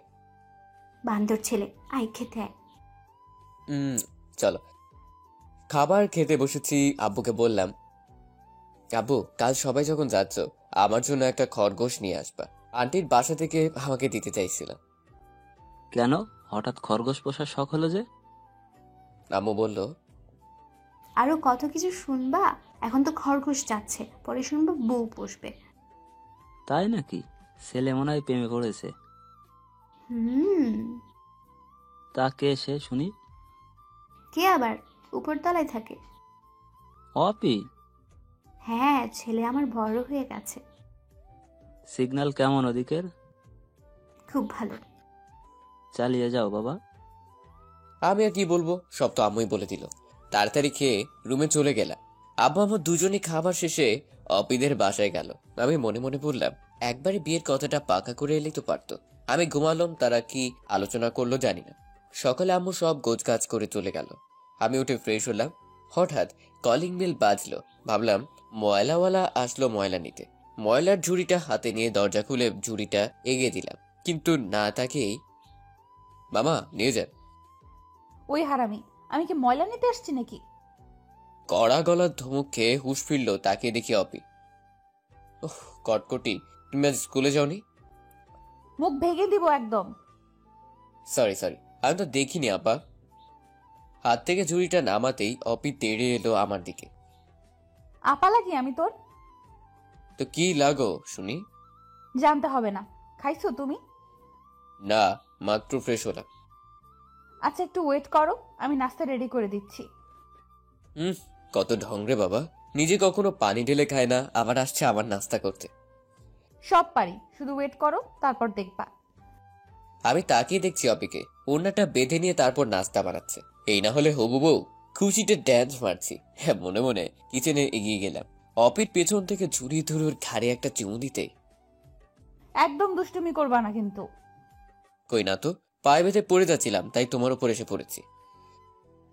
বান্দর ছেলে, আয় খেতে আয়। চলো। খাবার খেতে বসেছি। আব্বুকে বললাম, আব্বু কাল সবাই যখন যাচ্ছ আমার জন্য একটা খরগোশ নিয়ে আসবা। আন্টির বাসা থেকে আমাকে দিতে চাইছিল। কেন হঠাৎ খরগোশ পোষার শখ হলো যে? আম্মু বলল, আরো কত কিছু শুনবা। এখন তো খরগোশ যাচ্ছে, পরে শুনবো বউ পুষবে। তাই নাকি? ছেলে মনে হয় প্রেমে পড়েছে। তা কে সে শুনি? কে আবার? উপরতলায় থাকে। অপি? হ্যাঁ, ছেলে আমার বড় হয়ে গেছে। সিগন্যাল কেমন ওদিকের? খুব ভালো। চালিয়ে যাও বাবা। আমি আর কি বলবো, সব তো আম্মুই বলে দিল। তাড়াতাড়ি খেয়ে রুমে চলে গেলাম। আব্বু আম্মু দুজনই খাবার শেষে অপিদের বাসায় গেল। আমি মনে মনে বললাম, একবারে বিয়ের কথাটা পাকা করে এলেই তো পারতো। আমি ঘুমালাম, তারা কি আলোচনা করলো জানি না। সকালে আম্মু সব গোছগাছ করে চলে গেল। আমি উঠে ফ্রেশ হলাম। হঠাৎ কলিং বেল বাজলো। ভাবলাম ময়লাওয়ালা আসলো ময়লা নিতে। ময়লার ঝুড়িটা হাতে নিয়ে দরজা খুলে ঝুড়িটা এগিয়ে দিলাম, কিন্তু না তাকেই, মামা নিয়ে যান। ওই হারামি, আমি কি ময়লা নিতে আসছি নাকি? কড়া গলার ধমক খেয়ে হুঁশ ফিরল। তাকে দেখি অপি। ওহ কটকটি, তুমি আজ স্কুলে যাওনি? মুখ ভেঙে দিব একদম। সরি আমি তো দেখিনি আপা। হাত থেকে ঝুড়িটা নামাতেই অপি তেড়ে এলো আমার দিকে। আপা লাগি আমি তোর? তো কি লাগো শুনি? জানতে হবে না। খাইছো তুমি? না, মাত্র ফ্রেশ হলাম। আচ্ছা একটু ওয়েট করো, আমি নাস্তা রেডি করে দিচ্ছি। কত ঢং রে বাবা, নিজে কখনো পানি ঢেলে খায় না, আবার আসছে আমার নাস্তা করতে। সব পারি, শুধু ওয়েট করো, তারপর দেখবা। আমি তাকিয়ে দেখছি অপিকে ওড়নাটা বেঁধে নিয়ে তারপর নাস্তা বানাচ্ছে। এই না হলে হবু বউ। খুশিতে ড্যান্স মারছি। হ্যাঁ, মনে মনে কিচেনে এগিয়ে গেলাম। অপির পেছন থেকে ঝুড়ি ধরে ওর ঘাড়ে একটা চুমু দিতে। একদম দুষ্টুমি করবা না কিন্তু। কই না তো, পায়ে বেঁধে পড়ে যাচ্ছিলাম, তাই তোমার উপর এসে পড়েছি।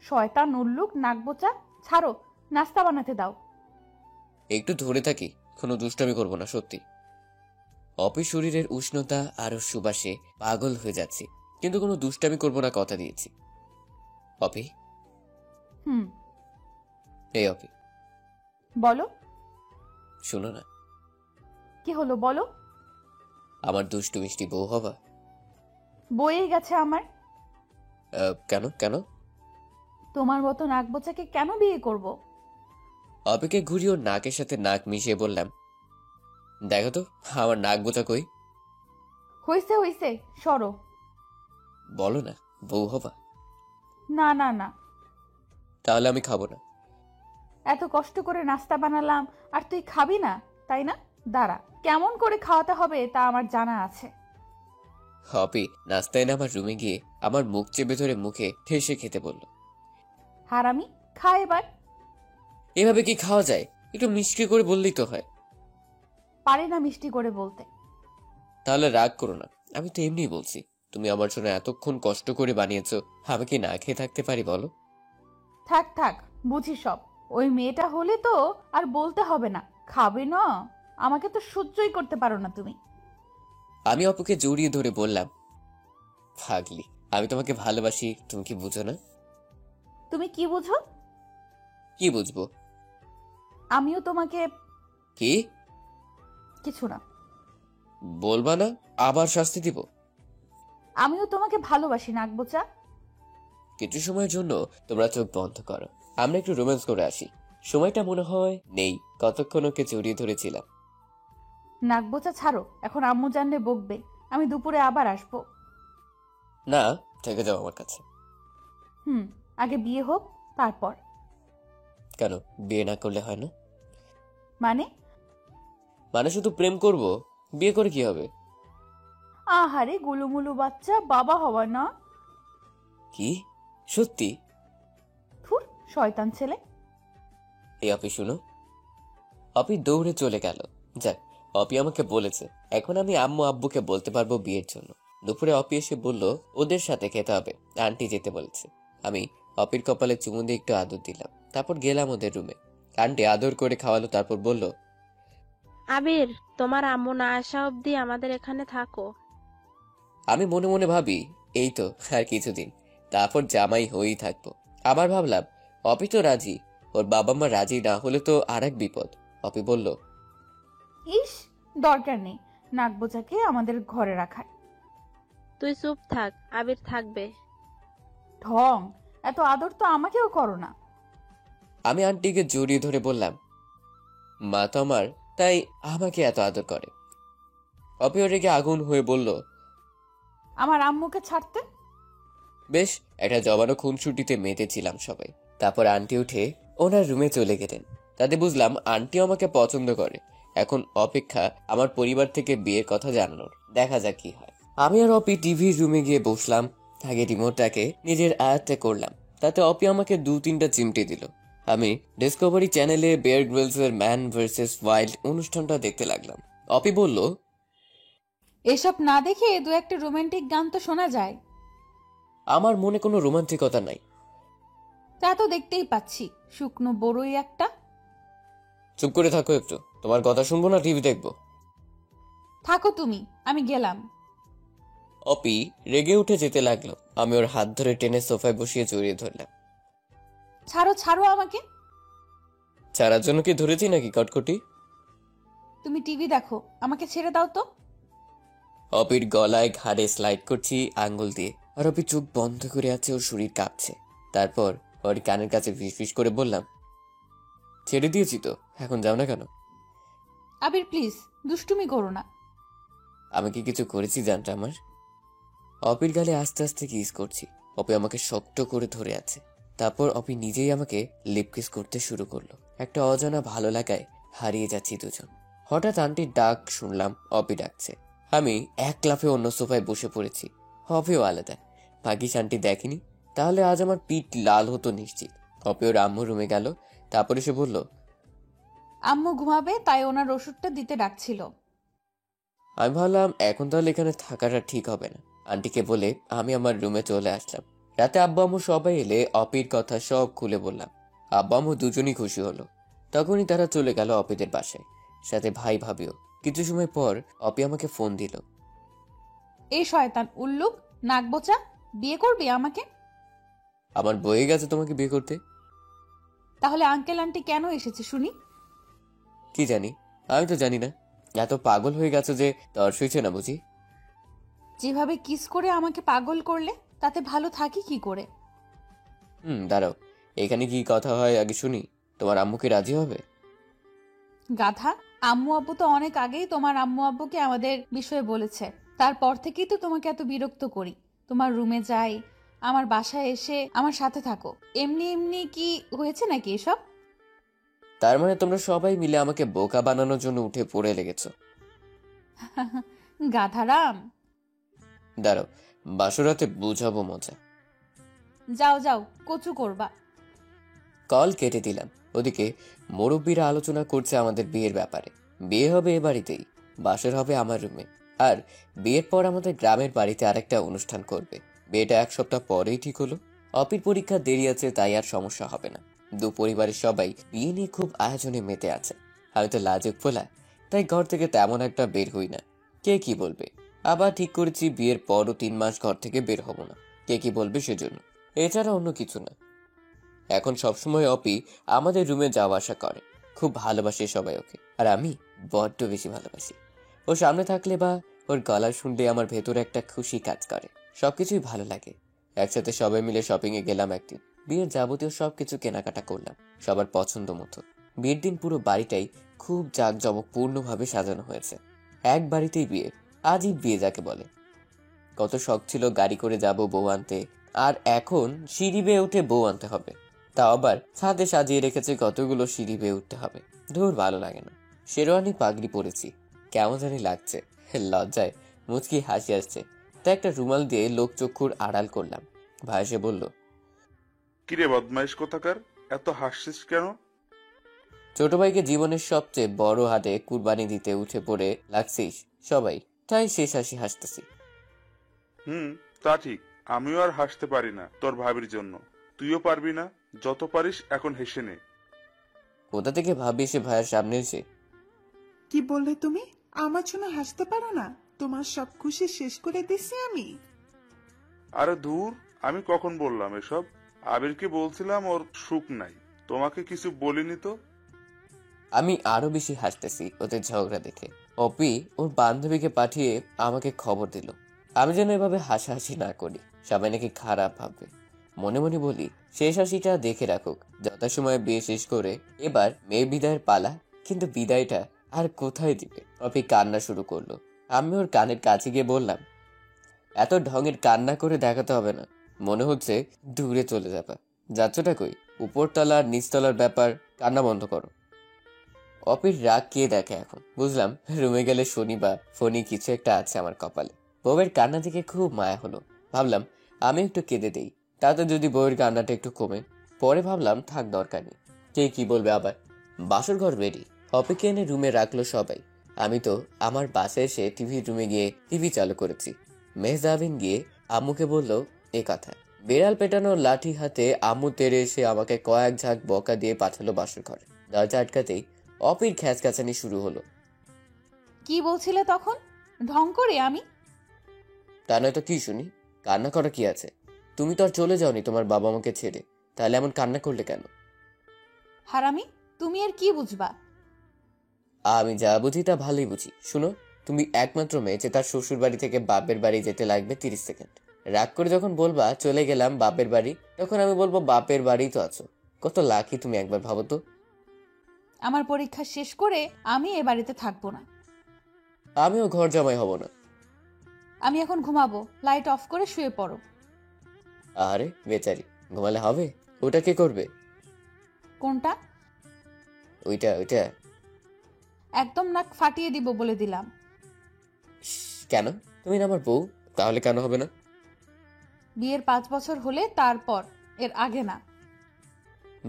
শয়তান উল্লুক নাকবোচা, ছাড়ো, নাস্তা বানাতে দাও। একটু ধরে থাকি, কোনো দুষ্টামি করবো না সত্যি। অপি শরীরের উষ্ণতা আর সুবাসে পাগল হয়ে যাচ্ছি, কিন্তু কোনো দুষ্টামি করবো না কথা দিয়েছি। অপি, হুম, এই অপি, বলো। শোনো না, কি হলো বলো? আমার দুষ্টু মিষ্টি বউ হবা? বয়েই গেছে আমার। কেন কেন? তোমার মতো নাকবোচাকে কেন বিয়ে করব? অপিকে ঘুরিয়ে ওর নাকের সাথে নাক মিশিয়ে বললাম, দেখো তো আমার নাক বোঝা কই? হইছে হইছে, সরো। বলো না, বউ হবা? না না না, তাহলে আমি খাবো না। এত কষ্ট করে নাস্তা বানালাম আর তুই খাবি না, তাই না? দাঁড়া, কেমন করে খাওয়াতে হবে তা আমার জানা আছে। অপি নাস্তা এনে আমার রুমে গিয়ে আমার মুখ চেপে ধরে মুখে ঠেসে খেতে বলল। হারামি, খা এবার। এভাবে কি খাওয়া যায়? একটু মিষ্টি করে বললেই তো হয়। পারি না মিষ্টি করে বলতে। তাহলে রাগ করো না, আমি তো এমনি বলছি। তুমি আমার জন্য এতক্ষণ কষ্ট করে বানিয়েছো, আমি কি না খেয়ে থাকতে পারি বলো? থাক থাক, বুঝি সব। ওই মেয়েটা হলে তো আর বলতে হবে না, খাবে না। আমাকে তো সহ্যই করতে পারো না তুমি। আমি অপুকে জড়িয়ে ধরে বললাম, পাগলি, আমি তোমাকে ভালোবাসি, তুমি কি বুঝো না? তুমি কি বুঝো? কি বুঝবো? আমিও তোমাকে। কি? কিছু না। বলবা না, আবার শাস্তি দিব। আমিও তোমাকে ভালোবাসি নাকবোচা। কিছু সময়ের জন্য তোমরা চোখ বন্ধ করো, আমরা একটু রোম্যান্স করে আসি। সময়টা মনে হয় নেই, কতক্ষণ ওকে জড়িয়ে ধরেছিলাম। নাকবোচা ছাড়ো, এখন আম্মু জানলে বকবে। আমি দুপুরে আবার আসবো। না, থেকে যাও আমার কাছে। আগে বিয়ে হোক, তারপর। কেন বিয়ে না করলে হয় না? মানে? মানে শুধু প্রেম করব, বিয়ে করে কি হবে? আহারে গুলুমুলু বাচ্চা, বাবা হওয়া না। কি সত্যি? থুর, শয়তান ছেলে। এই অপি শুনো। অপি দৌড়ে চলে গেল। যাক, অপি আমাকে বলেছে এখন আমি আম্মু আব্বুকে বলতে পারবো বিয়ের জন্য। দুপুরে অপি এসে বলল ওদের সাথে খেতে হবে, আন্টি যেতে বলেছে। আমি অপির কপালে চুমু দিয়ে একটু আদর দিলাম, তারপর গেলাম ওদের রুমে। আন্টি আদর করে খাওয়ালো, তারপর বলল, আবির, তোমার আম্মু না আসা অবধি আমাদের এখানে থাকো। আমি মনে মনে ভাবি এই তো আর কিছুদিন, তারপর জামাই হয়েই থাকবো। আবার ভাবলাম অপি তো রাজি, ওর বাবা মা রাজি না হলে তো আর এক বিপদ। অপি বলল, ইস, দরকার নেই নাকবোচাকে আমাদের ঘরে রাখার। তুই চুপ থাক, আবির থাকবে। ঢং, এত আদর তো আমাকেও করো না। আমি আন্টিকে জড়িয়ে ধরে বললাম, মা তো আমার, তাই আমাকে এত আদর করে। অপিও রেগে আগুন হয়ে বলল, আমার আম্মুকে ছাড়তে। বেশ, একটা জবানো খুনসুটিতে মেতেছিলাম সবাই। তারপর আন্টি উঠে ওনার রুমে চলে গেলেন। তাতে বুঝলাম আন্টিও আমাকে পছন্দ করে। এখন অপেক্ষা আমার পরিবার থেকে বিয়ের কথা জানানোর, দেখা যাক কি হয়। আমি আর অপি টিভির রুমে গিয়ে বসলাম। আগে রিমোটটাকে নিজের আয়ত্তে করলাম, তাতে অপি আমাকে 2-3টা চিমটি দিল। আমি ডিসকভারি চ্যানেলে বেয়ার গ্রিলসের ম্যান ভার্সেস ওয়াইল্ড অনুষ্ঠানটা দেখতে লাগলাম। অপি বলল, এসব না দেখে দু একটা রোমান্টিক গান তো শোনা যায়। আমার মনে কোনো রোমান্টিকতা নাই। তা তো দেখতেই পাচ্ছি, শুকনো বড়ই একটা। চুপ করে থাকো একটু, তোমার কথা শুনবো না টিভি দেখবো। থাকো তুমি, আমি গেলাম। অপি রেগে উঠে যেতে লাগলো। আমি ওর হাত ধরে টেনে সোফায় বসিয়ে জড়িয়ে ধরলাম। ছাড়ো ছাড়ো আমাকে। ছাড়ার জন্য কি ধরেছি নাকি কটকটি? তুমি টিভি দেখো, আমাকে ছেড়ে দাও তো। অপির গলায় ঘাড়ে স্লাইড করছি আঙ্গুল দিয়ে, আর অপি চোখ বন্ধ করে আছে, ওর শরীর কাঁপছে। তারপর ওর কানের কাছে ফিসফিস করে বললাম, ছেড়ে দিয়েছি তো, এখন যাও না কেন? আবির প্লিজ, দুষ্টুমি করো না। আমি কি কিছু করেছি জানটা আমার? অপির গালে আস্তে আস্তে কিস করছি। অপি আমাকে শক্ত করে ধরে আছে। তারপর অপি নিজেই আমাকে লিপ কিস করতে শুরু করলো। একটা অজানা ভালো লাগায় হারিয়ে যাচ্ছি দুজন। হঠাৎ আন্টির ডাক শুনলাম, অপি ডাকছে। আমি এক লাফে অন্য সোফায় বসে পড়েছি। অপিও আলাদা, ভাগ্যিস আন্টি দেখেনি, তাহলে আজ আমার পিঠ লাল হতো নিশ্চিত। অপি ওর আম্মু রুমে গেল, তারপরে সে বলল, আম্মু ঘুমাবে, তাই ওনার ওষুধটা দিতে ডাকছিল। আমি ভাবলাম এখন তাহলে এখানে থাকাটা ঠিক হবে না। আন্টিকে বলে আমি আমার রুমে চলে আসলাম। রাতে আব্বা আম্মু সবাই এলে অপির কথা সব খুলে বললাম। আব্বা আম্মু দুজনই খুশি হলো। তখনই তারা চলে গেল অপিদের বাসায়, সাথে ভাই ভাবিও। কিছু সময় পর অপি আমাকে ফোন দিল। এই শয়তান উল্লুক নাকবোচা, বিয়ে করবি আমাকে? আমার বয়ে গেছে তোমাকে বিয়ে করতে। তাহলে আঙ্কেল আন্টি কেন এসেছে শুনি? কি জানি, আমি তো জানি না। এত পাগল হয়ে গেছে যে তর সইছে না বুঝি। যেভাবে কিস করে আমাকে পাগল করলে, তাতে ভালো থাকি কি করে? দাঁড়াও, এখানে কি কথা হয় আগে শুনি। তোমার আম্মু কি রাজি হবে? গাধা, আম্মু আব্বু তো অনেক আগেই তোমার আম্মু আব্বুকে আমাদের বিষয়ে বলেছে। তারপর থেকেই তো তোমাকে এত বিরক্ত করি। তোমার রুমে যাই, আমার বাসায় এসে আমার সাথে থাকো। এমনি এমনি কি হয়েছে নাকি এসব? তার মানে তোমরা সবাই মিলে আমাকে বোকা বানানোর জন্য উঠে পড়ে লেগেছো। গাধারাম, দাঁড়াও, বাসরাতে বুঝাবো মজা। যাও যাও, কচু করবা। কল কেটে দিলাম। ওদিকে মুরব্বীরা আলোচনা করছে আমাদের বিয়ের ব্যাপারে। বিয়ে হবে এ বাড়িতেই, বাসর হবে আমার রুমে। আর বিয়ের পর আমাদের গ্রামের বাড়িতে আরেকটা অনুষ্ঠান করবে। বিয়েটা 1 সপ্তাহ পরেই ঠিক হলো। অপির পরীক্ষা দেরি আছে, তাই আর সমস্যা হবে না। দু পরিবারের সবাই বিয়ে নিয়ে খুব আয়োজনে মেতে আছে। আমি তো লাজুক ফোলা, তাই ঘর থেকে তেমন একটা বের হই না। কে কি বলবে? আবার ঠিক করেছি বিয়ের পরও 3 মাস ঘর থেকে বের হব না। কে কি বলবে সেজন্য, এছাড়া অন্য কিছু না। এখন সবসময় অপি আমাদের রুমে যাওয়া আসা করে। খুব ভালোবাসে সবাই ওকে, আর আমি বড্ড বেশি ভালোবাসি। ও সামনে থাকলে বা ওর গলা শুনলে আমার ভেতরে একটা খুশি কাজ করে। সবকিছুই ভালো লাগে। একসাথে সবাই মিলে শপিং এ গেলাম একদিন। বিয়ের যাবতীয় সবকিছু কেনাকাটা করলাম সবার পছন্দ মতো। বিয়ের দিন পুরো বাড়িটাই খুব জাঁকজমকপূর্ণভাবে সাজানো হয়েছে। এক বাড়িতেই বিয়ে, আজই বিয়ে যাকে বলে। কত শখ ছিল গাড়ি করে যাব বউ আনতে, আর এখন সিঁড়ি বেয়ে উঠে বউ আনতে হবে। তা আবার ছাদে সাজিয়ে রেখেছে কতগুলো সিঁড়ি বেয়ে উঠতে হবে। ধুর, ভালো লাগে না। শেরওয়ানি পাগড়ি পরেছি, কেমন জানি লাগছে। লজ্জায় মুচকি হাসি আসছে, তাই একটা রুমাল দিয়ে লোক চক্ষুর আড়াল করলাম। ভাই এসে বলল, কিরে বদমাইশ কোথাকার, এত হাসছিস কেন? ছোট ভাইকে জীবনের সবচেয়ে বড় হাটে কুরবানি দিতে উঠে পড়ে লাগছিস সবাই, তাই শেষ হাসি হাসতেছি। তা ঠিক, আমিও আর হাসতে পারি না তোর ভাবির জন্য। তুইও পারবি না, যত পারিস এখন হেসে নে। কোথা থেকে ভাবি এসে ভাইয়ের সামনে এসে, কি বললে তুমি? আমার জন্য হাসতে পারো না? তোমার সব খুশি শেষ করে দিছি আমি। আরে দূর, আমি কখন বললাম এসব? আবিরকে বলছিলাম ওর সুখ নাই, তোমাকে কিছু বলিনি তো। আমি আরো বেশি হাসতেছি ওদের ঝগড়া দেখে। অপি ওর বান্ধবীকে পাঠিয়ে আমাকে খবর দিল। আমি যেন এভাবে হাসাহাসি না করি, সবাই নাকি খারাপ ভাববে। মনে মনে বলি, শেষ হাসিটা দেখে রাখুক। যথাসময়ে বিয়ে শেষ করে এবার মেয়ে বিদায়ের পালা, কিন্তু বিদায়টা আর কোথায় দিবে? অপি কান্না শুরু করলো। আমি ওর কানের কাছে গিয়ে বললাম, এত ঢঙের কান্না করে দেখাতে হবে না, মনে হচ্ছে দূরে চলে যাবা। যাচ্ছটা কই? উপরতলা আর নিচতলার ব্যাপার, কান্না বন্ধ করো। অপির রাগ কে দেখে এখন বুঝলাম। রুমে গেলে শনি বা ফনি কিছু একটা আছে আমার কপালে। বউয়ের কান্না থেকে খুব মায়া হলো। ভাবলাম আমি একটু কেঁদে দেই, তাতে যদি বউয়ের কান্নাটা একটু কমে। পরে ভাবলাম থাক, দরকার নেই, কে কি বলবে আবার। বাসর ঘর রেডি, অপিকে এনে রুমে রাখলো সবাই। আমি তো আমার বাসায় এসে টিভির রুমে গিয়ে টিভি চালু করেছি। মেহজাবিন গিয়ে আম্মুকে বলল এ কথা। বেড়াল পেটানোর লাঠি হাতে আম্মু তেড়ে এসে আমাকে কয়েক ঝাঁক বকা দিয়ে পাঠালো বাসর ঘরে। দরজা আটকাতেই অপির খ্যাচখ্যাচানি শুরু হলো। কি বলছিলে তখন? ঢং করে আমি? তা নয় তো কি শুনি? কান্না করা কি আছে? তুমি তো আর চলে যাওনি তোমার বাবা মাকে ছেড়ে, তাহলে এমন কান্না করলে কেন? হারামি, তুমি আর কি বুঝবা? আমি যা বুঝি তা ভালোই বুঝি। শুনো, তুমি একমাত্র মেয়ে যে তার শ্বশুর বাড়ি থেকে বাপের বাড়ি যেতে লাগবে 30 সেকেন্ড। রাগ করে যখন বলবা চলে গেলাম বাপের বাড়ি, তখন আমি বলবো বাপের বাড়ি তো আছো। কত লাকি তুমি, একবার ভাবো তো। আমার পরীক্ষা শেষ করে আমি এ বাড়িতে থাকবো না। আমিও ঘর জামাই হব না। আমি এখন ঘুমাবো, লাইট অফ করে শুয়ে পড়ো। আরে বেচারি, ঘুমালে হবে? ওটা কে করবে? কোনটা? ওইটা ওইটা। একদম নাক ফাটিয়ে দিব বলে দিলাম। কেন? তুমি না আমার বউ, তাহলে কেন হবে না? বিয়ের 5 বছর হলে তারপর, এর আগে না।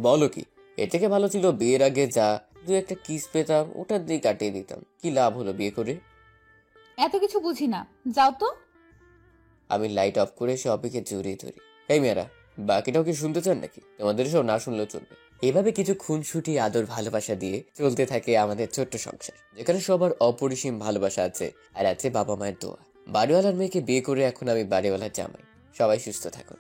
বলো কি? এর থেকে ভালো ছিল বিয়ের আগে যা দু একটা কিস পেতাম ওটার দিয়ে কাটিয়ে দিতাম। কি লাভ হলো বিয়ে করে? এত কিছু বুঝি না, যাও তো। আমি লাইট অফ করে এসে অপিকে জড়িয়ে ধরি। এই মেয়েরা, বাকিটাও কি শুনতে চান নাকি? তোমাদের সব না শুনলেও চলবে। এভাবে কিছু খুনসুটি আদর ভালোবাসা দিয়ে চলতে থাকে আমাদের ছোট্ট সংসার, যেখানে সবার অপরিসীম ভালোবাসা আছে, আর আছে বাবা মায়ের দোয়া। বাড়িওয়ালার মেয়েকে বিয়ে করে এখন আমি বাড়িওয়ালার জামাই। সবাই সুস্থ থাকুন।